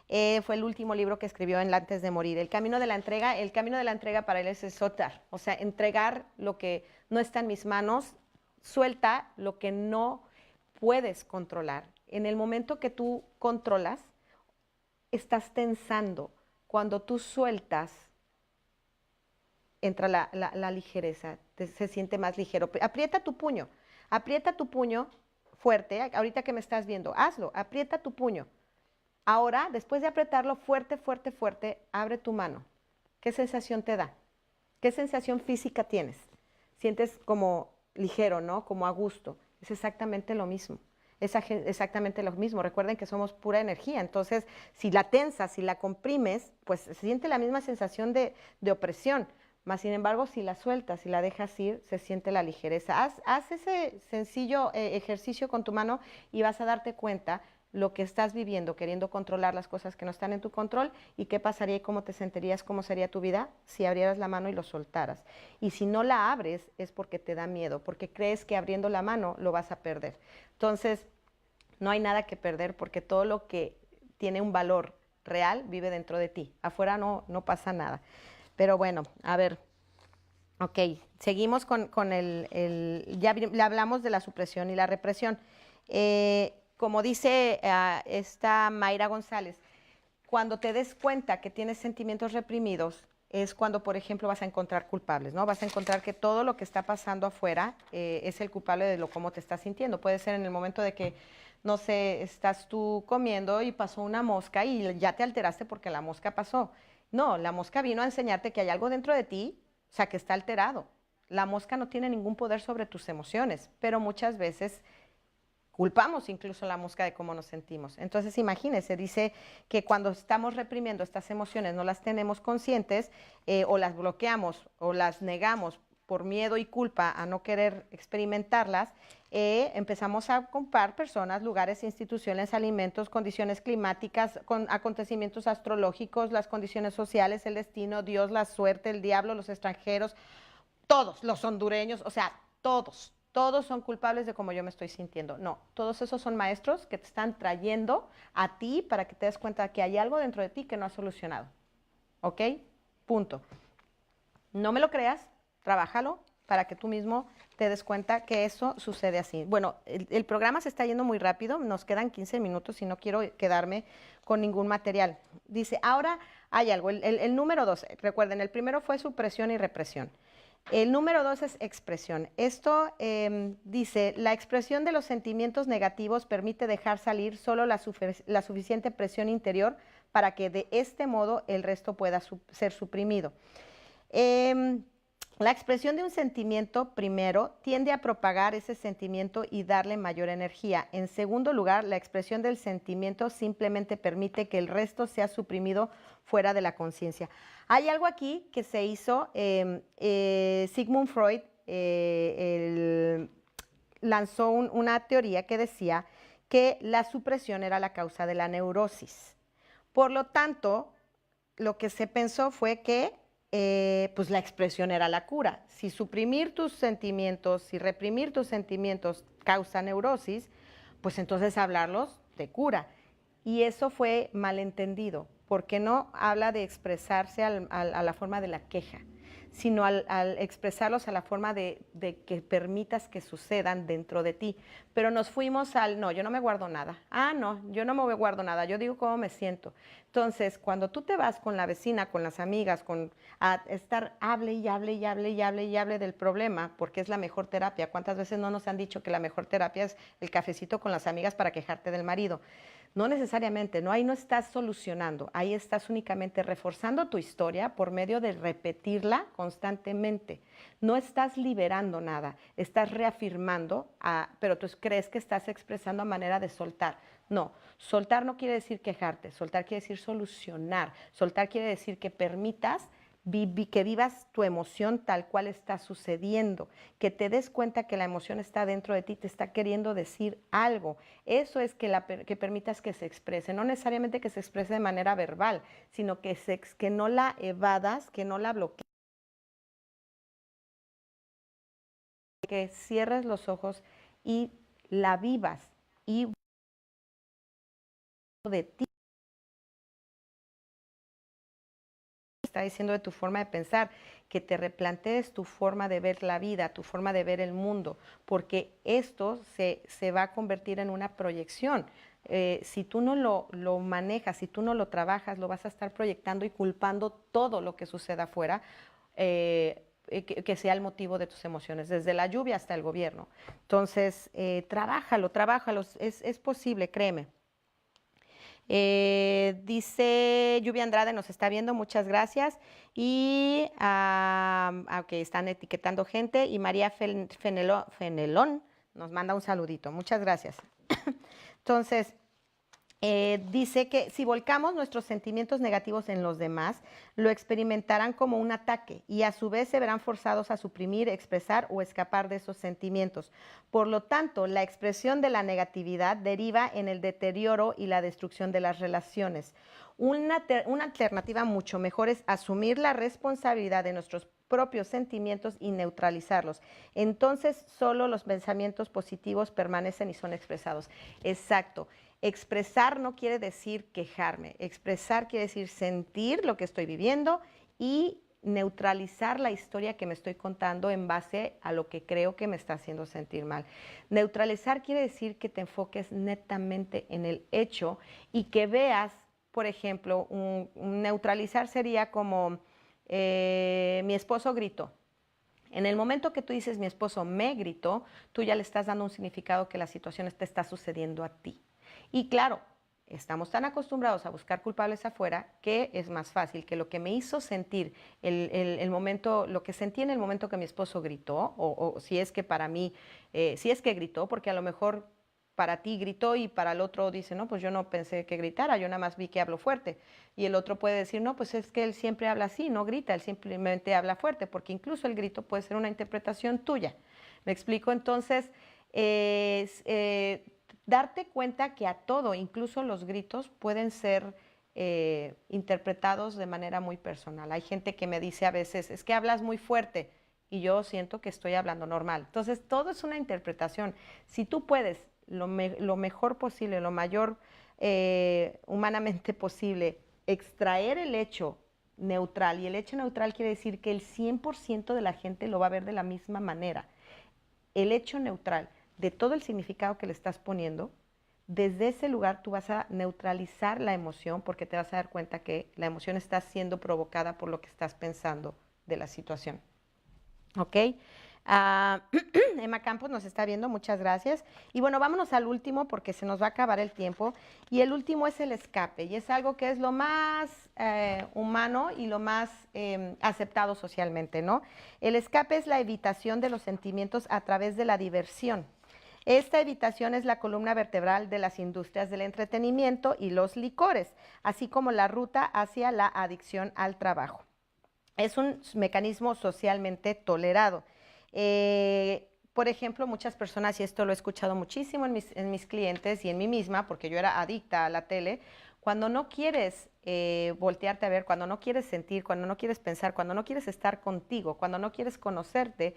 Fue el último libro que escribió antes de morir. El camino de la entrega para él es soltar, o sea, entregar lo que no está en mis manos, suelta lo que no puedes controlar. En el momento que tú controlas, estás tensando. Cuando tú sueltas, entra la ligereza, se siente más ligero. Aprieta tu puño fuerte, ahorita que me estás viendo, hazlo, aprieta tu puño, Ahora, después de apretarlo fuerte, fuerte, fuerte, abre tu mano. ¿Qué sensación te da? ¿Qué sensación física tienes? Sientes como ligero, ¿no? Como a gusto. Es exactamente lo mismo. Es exactamente lo mismo. Recuerden que somos pura energía. Entonces, si la tensas, si la comprimes, pues se siente la misma sensación de opresión. Más sin embargo, si la sueltas, si la dejas ir, se siente la ligereza. Haz ese sencillo ejercicio con tu mano y vas a darte cuenta lo que estás viviendo, queriendo controlar las cosas que no están en tu control y qué pasaría y cómo te sentirías, cómo sería tu vida si abrieras la mano y lo soltaras. Y si no la abres es porque te da miedo, porque crees que abriendo la mano lo vas a perder. Entonces, no hay nada que perder porque todo lo que tiene un valor real vive dentro de ti. Afuera no pasa nada. Pero bueno, a ver, ok, seguimos con ya hablamos de la supresión y la represión. Como dice esta Mayra González, cuando te des cuenta que tienes sentimientos reprimidos, es cuando, por ejemplo, vas a encontrar culpables, ¿no? Vas a encontrar que todo lo que está pasando afuera es el culpable de lo cómo te estás sintiendo. Puede ser en el momento de que, no sé, estás tú comiendo y pasó una mosca y ya te alteraste porque la mosca pasó. No, la mosca vino a enseñarte que hay algo dentro de ti, o sea, que está alterado. La mosca no tiene ningún poder sobre tus emociones, pero muchas veces culpamos incluso a la mosca de cómo nos sentimos. Entonces, imagínense, dice que cuando estamos reprimiendo estas emociones, no las tenemos conscientes o las bloqueamos o las negamos por miedo y culpa a no querer experimentarlas, empezamos a culpar personas, lugares, instituciones, alimentos, condiciones climáticas, acontecimientos astrológicos, las condiciones sociales, el destino, Dios, la suerte, el diablo, los extranjeros, todos, los hondureños, o sea, todos son culpables de cómo yo me estoy sintiendo. No, todos esos son maestros que te están trayendo a ti para que te des cuenta que hay algo dentro de ti que no has solucionado. ¿Ok? Punto. No me lo creas, trabájalo para que tú mismo te des cuenta que eso sucede así. Bueno, el programa se está yendo muy rápido, nos quedan 15 minutos y no quiero quedarme con ningún material. Dice, ahora hay algo, el número 2, recuerden, el primero fue supresión y represión. El número 2 es expresión. Esto dice, la expresión de los sentimientos negativos permite dejar salir solo la suficiente presión interior para que de este modo el resto pueda ser suprimido. La expresión de un sentimiento, primero, tiende a propagar ese sentimiento y darle mayor energía. En segundo lugar, la expresión del sentimiento simplemente permite que el resto sea suprimido fuera de la conciencia. Hay algo aquí que se hizo, Sigmund Freud lanzó una teoría que decía que la supresión era la causa de la neurosis. Por lo tanto, lo que se pensó fue que pues la expresión era la cura. Si suprimir tus sentimientos, si reprimir tus sentimientos causa neurosis, pues entonces hablarlos te cura. Y eso fue malentendido, porque no habla de expresarse a la forma de la queja, sino al expresarlos a la forma de que permitas que sucedan dentro de ti. Pero nos fuimos no, yo no me guardo nada. Ah, no, yo no me guardo nada, yo digo cómo me siento. Entonces, cuando tú te vas con la vecina, con las amigas, a estar hable y hable y hable y hable y hable del problema, porque es la mejor terapia. ¿Cuántas veces no nos han dicho que la mejor terapia es el cafecito con las amigas para quejarte del marido? No necesariamente, no, ahí no estás solucionando, ahí estás únicamente reforzando tu historia por medio de repetirla constantemente. No estás liberando nada, estás reafirmando, pero tú crees que estás expresando a manera de soltar. No, soltar no quiere decir quejarte, soltar quiere decir solucionar, soltar quiere decir que permitas que vivas tu emoción tal cual está sucediendo, que te des cuenta que la emoción está dentro de ti, te está queriendo decir algo. Eso es que permitas que se exprese, no necesariamente que se exprese de manera verbal, sino que no la evadas, que no la bloquees, que cierres los ojos y la vivas y de ti. Está diciendo de tu forma de pensar, que te replantees tu forma de ver la vida, tu forma de ver el mundo, porque esto se va a convertir en una proyección. Si tú no lo manejas, si tú no lo trabajas, lo vas a estar proyectando y culpando todo lo que suceda afuera, que sea el motivo de tus emociones, desde la lluvia hasta el gobierno. Entonces, trabájalo, es posible, créeme. Dice Lluvia Andrade, nos está viendo, muchas gracias. Y que están etiquetando gente. Y María Fenelón nos manda un saludito. Muchas gracias. Entonces, dice que si volcamos nuestros sentimientos negativos en los demás, lo experimentarán como un ataque y a su vez se verán forzados a suprimir, expresar o escapar de esos sentimientos. Por lo tanto, la expresión de la negatividad deriva en el deterioro y la destrucción de las relaciones. Una alternativa mucho mejor es asumir la responsabilidad de nuestros propios sentimientos y neutralizarlos. Entonces, solo los pensamientos positivos permanecen y son expresados. Exacto. Expresar no quiere decir quejarme, expresar quiere decir sentir lo que estoy viviendo y neutralizar la historia que me estoy contando en base a lo que creo que me está haciendo sentir mal. Neutralizar quiere decir que te enfoques netamente en el hecho y que veas, por ejemplo, neutralizar sería como mi esposo gritó. En el momento que tú dices mi esposo me gritó, tú ya le estás dando un significado que la situación te está sucediendo a ti. Y claro, estamos tan acostumbrados a buscar culpables afuera que es más fácil que lo que me hizo sentir el momento, lo que sentí en el momento que mi esposo gritó, o si es que para mí, si es que gritó, porque a lo mejor para ti gritó y para el otro dice, no, pues yo no pensé que gritara, yo nada más vi que habló fuerte. Y el otro puede decir, no, pues es que él siempre habla así, no grita, él simplemente habla fuerte, porque incluso el grito puede ser una interpretación tuya. ¿Me explico? Entonces, darte cuenta que a todo, incluso los gritos, pueden ser interpretados de manera muy personal. Hay gente que me dice a veces, es que hablas muy fuerte y yo siento que estoy hablando normal. Entonces, todo es una interpretación. Si tú puedes lo mejor posible, lo mayor humanamente posible, extraer el hecho neutral, y el hecho neutral quiere decir que el 100% de la gente lo va a ver de la misma manera. El hecho neutral de todo el significado que le estás poniendo, desde ese lugar tú vas a neutralizar la emoción porque te vas a dar cuenta que la emoción está siendo provocada por lo que estás pensando de la situación. ¿Ok? Emma Campos nos está viendo, muchas gracias. Y bueno, vámonos al último porque se nos va a acabar el tiempo. Y el último es el escape, y es algo que es lo más humano y lo más aceptado socialmente, ¿no? El escape es la evitación de los sentimientos a través de la diversión. Esta evitación es la columna vertebral de las industrias del entretenimiento y los licores, así como la ruta hacia la adicción al trabajo. Es un mecanismo socialmente tolerado. Por ejemplo, muchas personas, y esto lo he escuchado muchísimo en mis clientes y en mí misma, porque yo era adicta a la tele, cuando no quieres voltearte a ver, cuando no quieres sentir, cuando no quieres pensar, cuando no quieres estar contigo, cuando no quieres conocerte,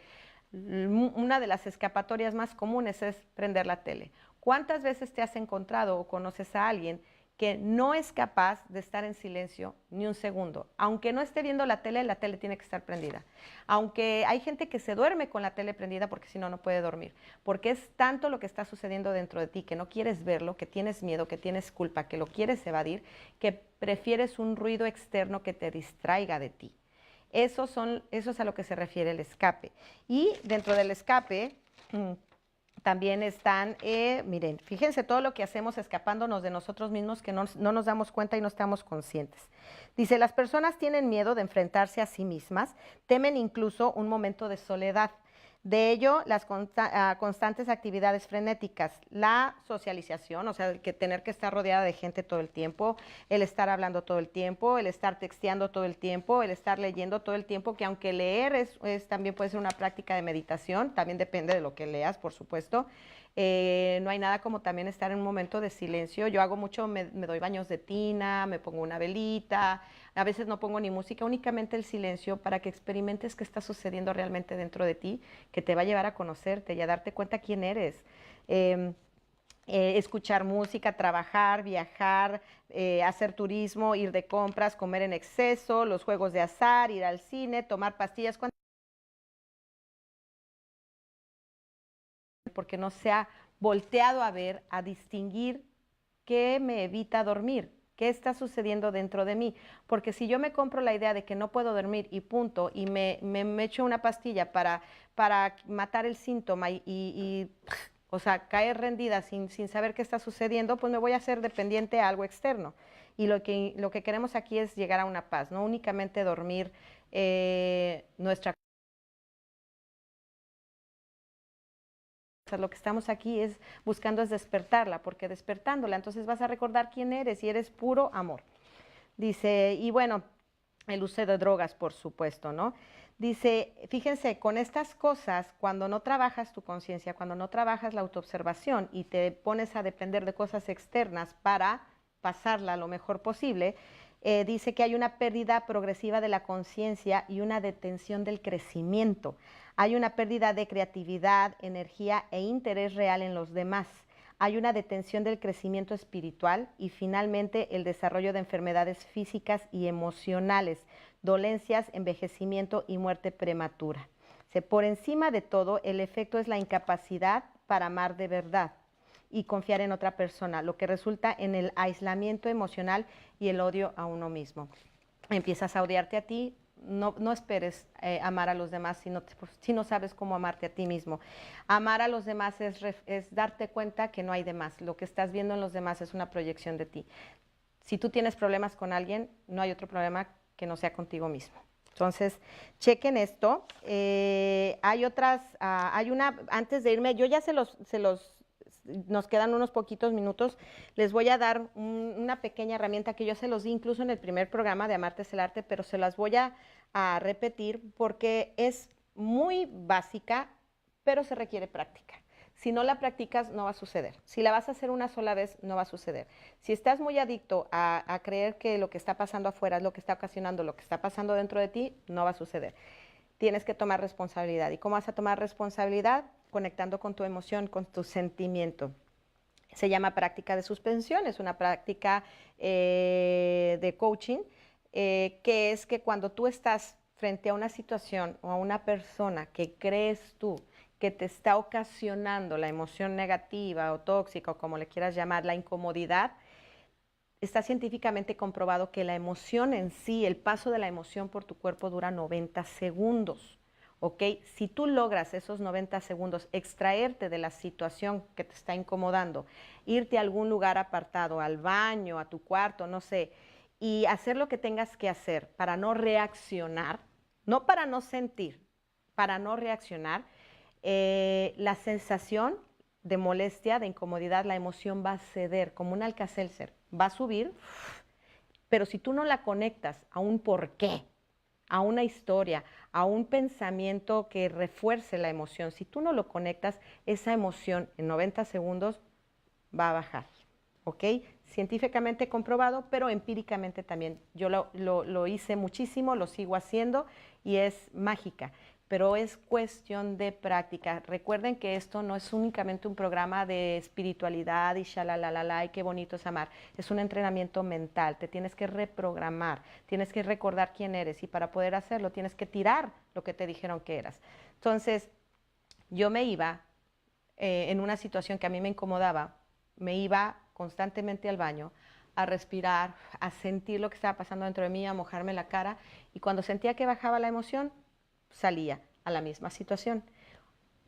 una de las escapatorias más comunes es prender la tele. ¿Cuántas veces te has encontrado o conoces a alguien que no es capaz de estar en silencio ni un segundo? Aunque no esté viendo la tele tiene que estar prendida. Aunque hay gente que se duerme con la tele prendida porque si no, no puede dormir. Porque es tanto lo que está sucediendo dentro de ti que no quieres verlo, que tienes miedo, que tienes culpa, que lo quieres evadir, que prefieres un ruido externo que te distraiga de ti. Eso es a lo que se refiere el escape. Y dentro del escape también están, miren, fíjense todo lo que hacemos escapándonos de nosotros mismos que no nos damos cuenta y no estamos conscientes. Dice, las personas tienen miedo de enfrentarse a sí mismas, temen incluso un momento de soledad. De ello, las constantes actividades frenéticas, la socialización, o sea, que tener que estar rodeada de gente todo el tiempo, el estar hablando todo el tiempo, el estar texteando todo el tiempo, el estar leyendo todo el tiempo, que aunque leer también puede ser una práctica de meditación, también depende de lo que leas, por supuesto. No hay nada como también estar en un momento de silencio. Yo hago mucho, me doy baños de tina, me pongo una velita, a veces no pongo ni música, únicamente el silencio para que experimentes qué está sucediendo realmente dentro de ti, que te va a llevar a conocerte y a darte cuenta quién eres. Escuchar música, trabajar, viajar, hacer turismo, ir de compras, comer en exceso, los juegos de azar, ir al cine, tomar pastillas. Porque no se ha volteado a ver, a distinguir qué me evita dormir, qué está sucediendo dentro de mí. Porque si yo me compro la idea de que no puedo dormir y punto, y me echo una pastilla para matar el síntoma o sea, caer rendida sin saber qué está sucediendo, pues me voy a hacer dependiente a algo externo. Y lo que queremos aquí es llegar a una paz, no únicamente dormir nuestra. Lo que estamos aquí es buscando es despertarla, porque despertándola, entonces vas a recordar quién eres y eres puro amor. Dice, y bueno, el uso de drogas, por supuesto, ¿no? Dice, fíjense, con estas cosas, cuando no trabajas tu conciencia, cuando no trabajas la autoobservación y te pones a depender de cosas externas para pasarla lo mejor posible, dice que hay una pérdida progresiva de la conciencia y una detención del crecimiento. Hay una pérdida de creatividad, energía e interés real en los demás. Hay una detención del crecimiento espiritual y finalmente el desarrollo de enfermedades físicas y emocionales, dolencias, envejecimiento y muerte prematura. Por encima de todo, el efecto es la incapacidad para amar de verdad y confiar en otra persona, lo que resulta en el aislamiento emocional y el odio a uno mismo. Empiezas a odiarte a ti, no esperes amar a los demás si no sabes cómo amarte a ti mismo. Amar a los demás es darte cuenta que no hay demás. Lo que estás viendo en los demás es una proyección de ti. Si tú tienes problemas con alguien, no hay otro problema que no sea contigo mismo. Entonces, chequen esto. Hay otras, hay una, antes de irme, yo ya nos quedan unos poquitos minutos, les voy a dar una pequeña herramienta que yo se los di incluso en el primer programa de Amarte es el Arte, pero se las voy a repetir porque es muy básica, pero se requiere práctica. Si no la practicas, no va a suceder. Si la vas a hacer una sola vez, no va a suceder. Si estás muy adicto a creer que lo que está pasando afuera es lo que está ocasionando lo que está pasando dentro de ti, no va a suceder. Tienes que tomar responsabilidad. ¿Y cómo vas a tomar responsabilidad? Conectando con tu emoción, con tu sentimiento. Se llama práctica de suspensión, es una práctica de coaching, que es que cuando tú estás frente a una situación o a una persona que crees tú que te está ocasionando la emoción negativa o tóxica o como le quieras llamar, la incomodidad, está científicamente comprobado que la emoción en sí, el paso de la emoción por tu cuerpo dura 90 segundos. ¿Ok? Si tú logras esos 90 segundos extraerte de la situación que te está incomodando, irte a algún lugar apartado, al baño, a tu cuarto, no sé, y hacer lo que tengas que hacer para no reaccionar, no para no sentir, para no reaccionar, la sensación de molestia, de incomodidad, la emoción va a ceder como un Alka-Seltzer, va a subir, pero si tú no la conectas a un porqué, a una historia, a un pensamiento que refuerce la emoción, si tú no lo conectas, esa emoción en 90 segundos va a bajar, ¿ok? Científicamente comprobado, pero empíricamente también. Yo lo hice muchísimo, lo sigo haciendo y es mágica, pero es cuestión de práctica. Recuerden que esto no es únicamente un programa de espiritualidad y shalalalala y qué bonito es amar. Es un entrenamiento mental, te tienes que reprogramar, tienes que recordar quién eres y para poder hacerlo tienes que tirar lo que te dijeron que eras. Entonces, yo me iba en una situación que a mí me incomodaba, me iba constantemente al baño a respirar, a sentir lo que estaba pasando dentro de mí, a mojarme la cara y cuando sentía que bajaba la emoción, salía a la misma situación.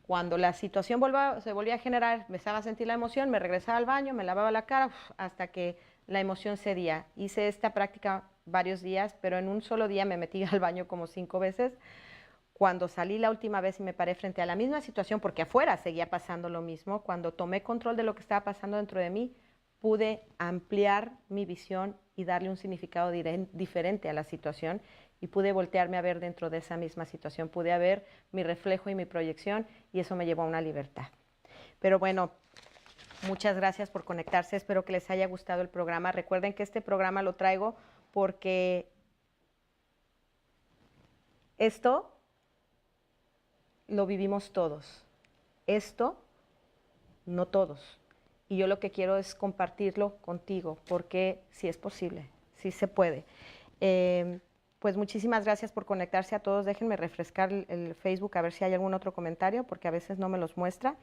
Cuando la situación se volvía a generar, empezaba a sentir la emoción, me regresaba al baño, me lavaba la cara hasta que la emoción cedía. Hice esta práctica varios días, pero en un solo día me metí al baño como 5 veces. Cuando salí la última vez y me paré frente a la misma situación, porque afuera seguía pasando lo mismo, cuando tomé control de lo que estaba pasando dentro de mí, pude ampliar mi visión y darle un significado diferente a la situación y pude voltearme a ver dentro de esa misma situación, pude ver mi reflejo y mi proyección y eso me llevó a una libertad. Pero bueno, muchas gracias por conectarse, espero que les haya gustado el programa. Recuerden que este programa lo traigo porque esto lo vivimos todos, esto no todos. Y yo lo que quiero es compartirlo contigo, porque sí es posible, sí se puede. Pues muchísimas gracias por conectarse a todos. Déjenme refrescar el Facebook a ver si hay algún otro comentario, porque a veces no me los muestra.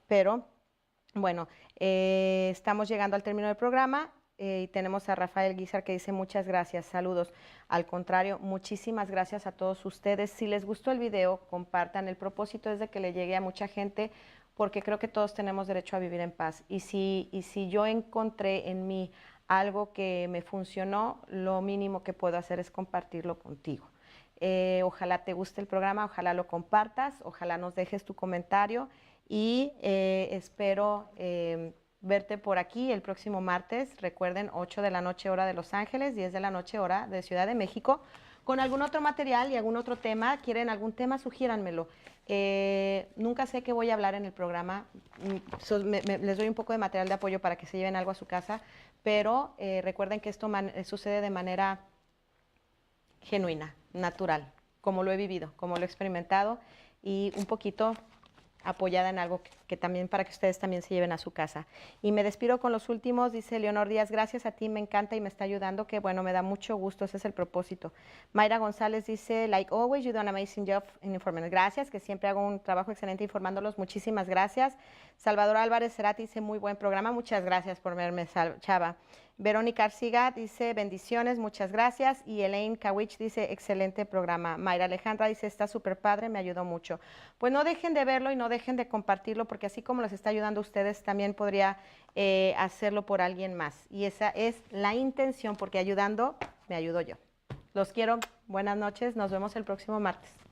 Pero bueno, estamos llegando al término del programa. Y tenemos a Rafael Guizar que dice muchas gracias, saludos. Al contrario, muchísimas gracias a todos ustedes. Si les gustó el video, compartan. El propósito es de que le llegue a mucha gente porque creo que todos tenemos derecho a vivir en paz. Y si yo encontré en mí algo que me funcionó, lo mínimo que puedo hacer es compartirlo contigo. Ojalá te guste el programa, ojalá lo compartas, ojalá nos dejes tu comentario y espero verte por aquí el próximo martes. Recuerden, 8 de la noche hora de Los Ángeles, 10 de la noche hora de Ciudad de México, con algún otro material y algún otro tema. ¿Quieren algún tema? Sugiéranmelo. Nunca sé qué voy a hablar en el programa. Les doy un poco de material de apoyo para que se lleven algo a su casa, pero recuerden que esto sucede de manera genuina, natural, como lo he vivido, como lo he experimentado y un poquito apoyada en algo que también para que ustedes también se lleven a su casa. Y me despido con los últimos, dice Leonor Díaz, gracias a ti, me encanta y me está ayudando, que bueno, me da mucho gusto, ese es el propósito. Mayra González dice, like always, you do an amazing job in information. Gracias, que siempre hago un trabajo excelente informándolos, muchísimas gracias. Salvador Álvarez Cerati dice, muy buen programa, muchas gracias por verme, Chava. Verónica Arciga dice, bendiciones, muchas gracias. Y Elaine Kawich dice, excelente programa. Mayra Alejandra dice, está súper padre, me ayudó mucho. Pues no dejen de verlo y no dejen de compartirlo, porque así como los está ayudando a ustedes, también podría hacerlo por alguien más. Y esa es la intención, porque ayudando, me ayudo yo. Los quiero, buenas noches, nos vemos el próximo martes.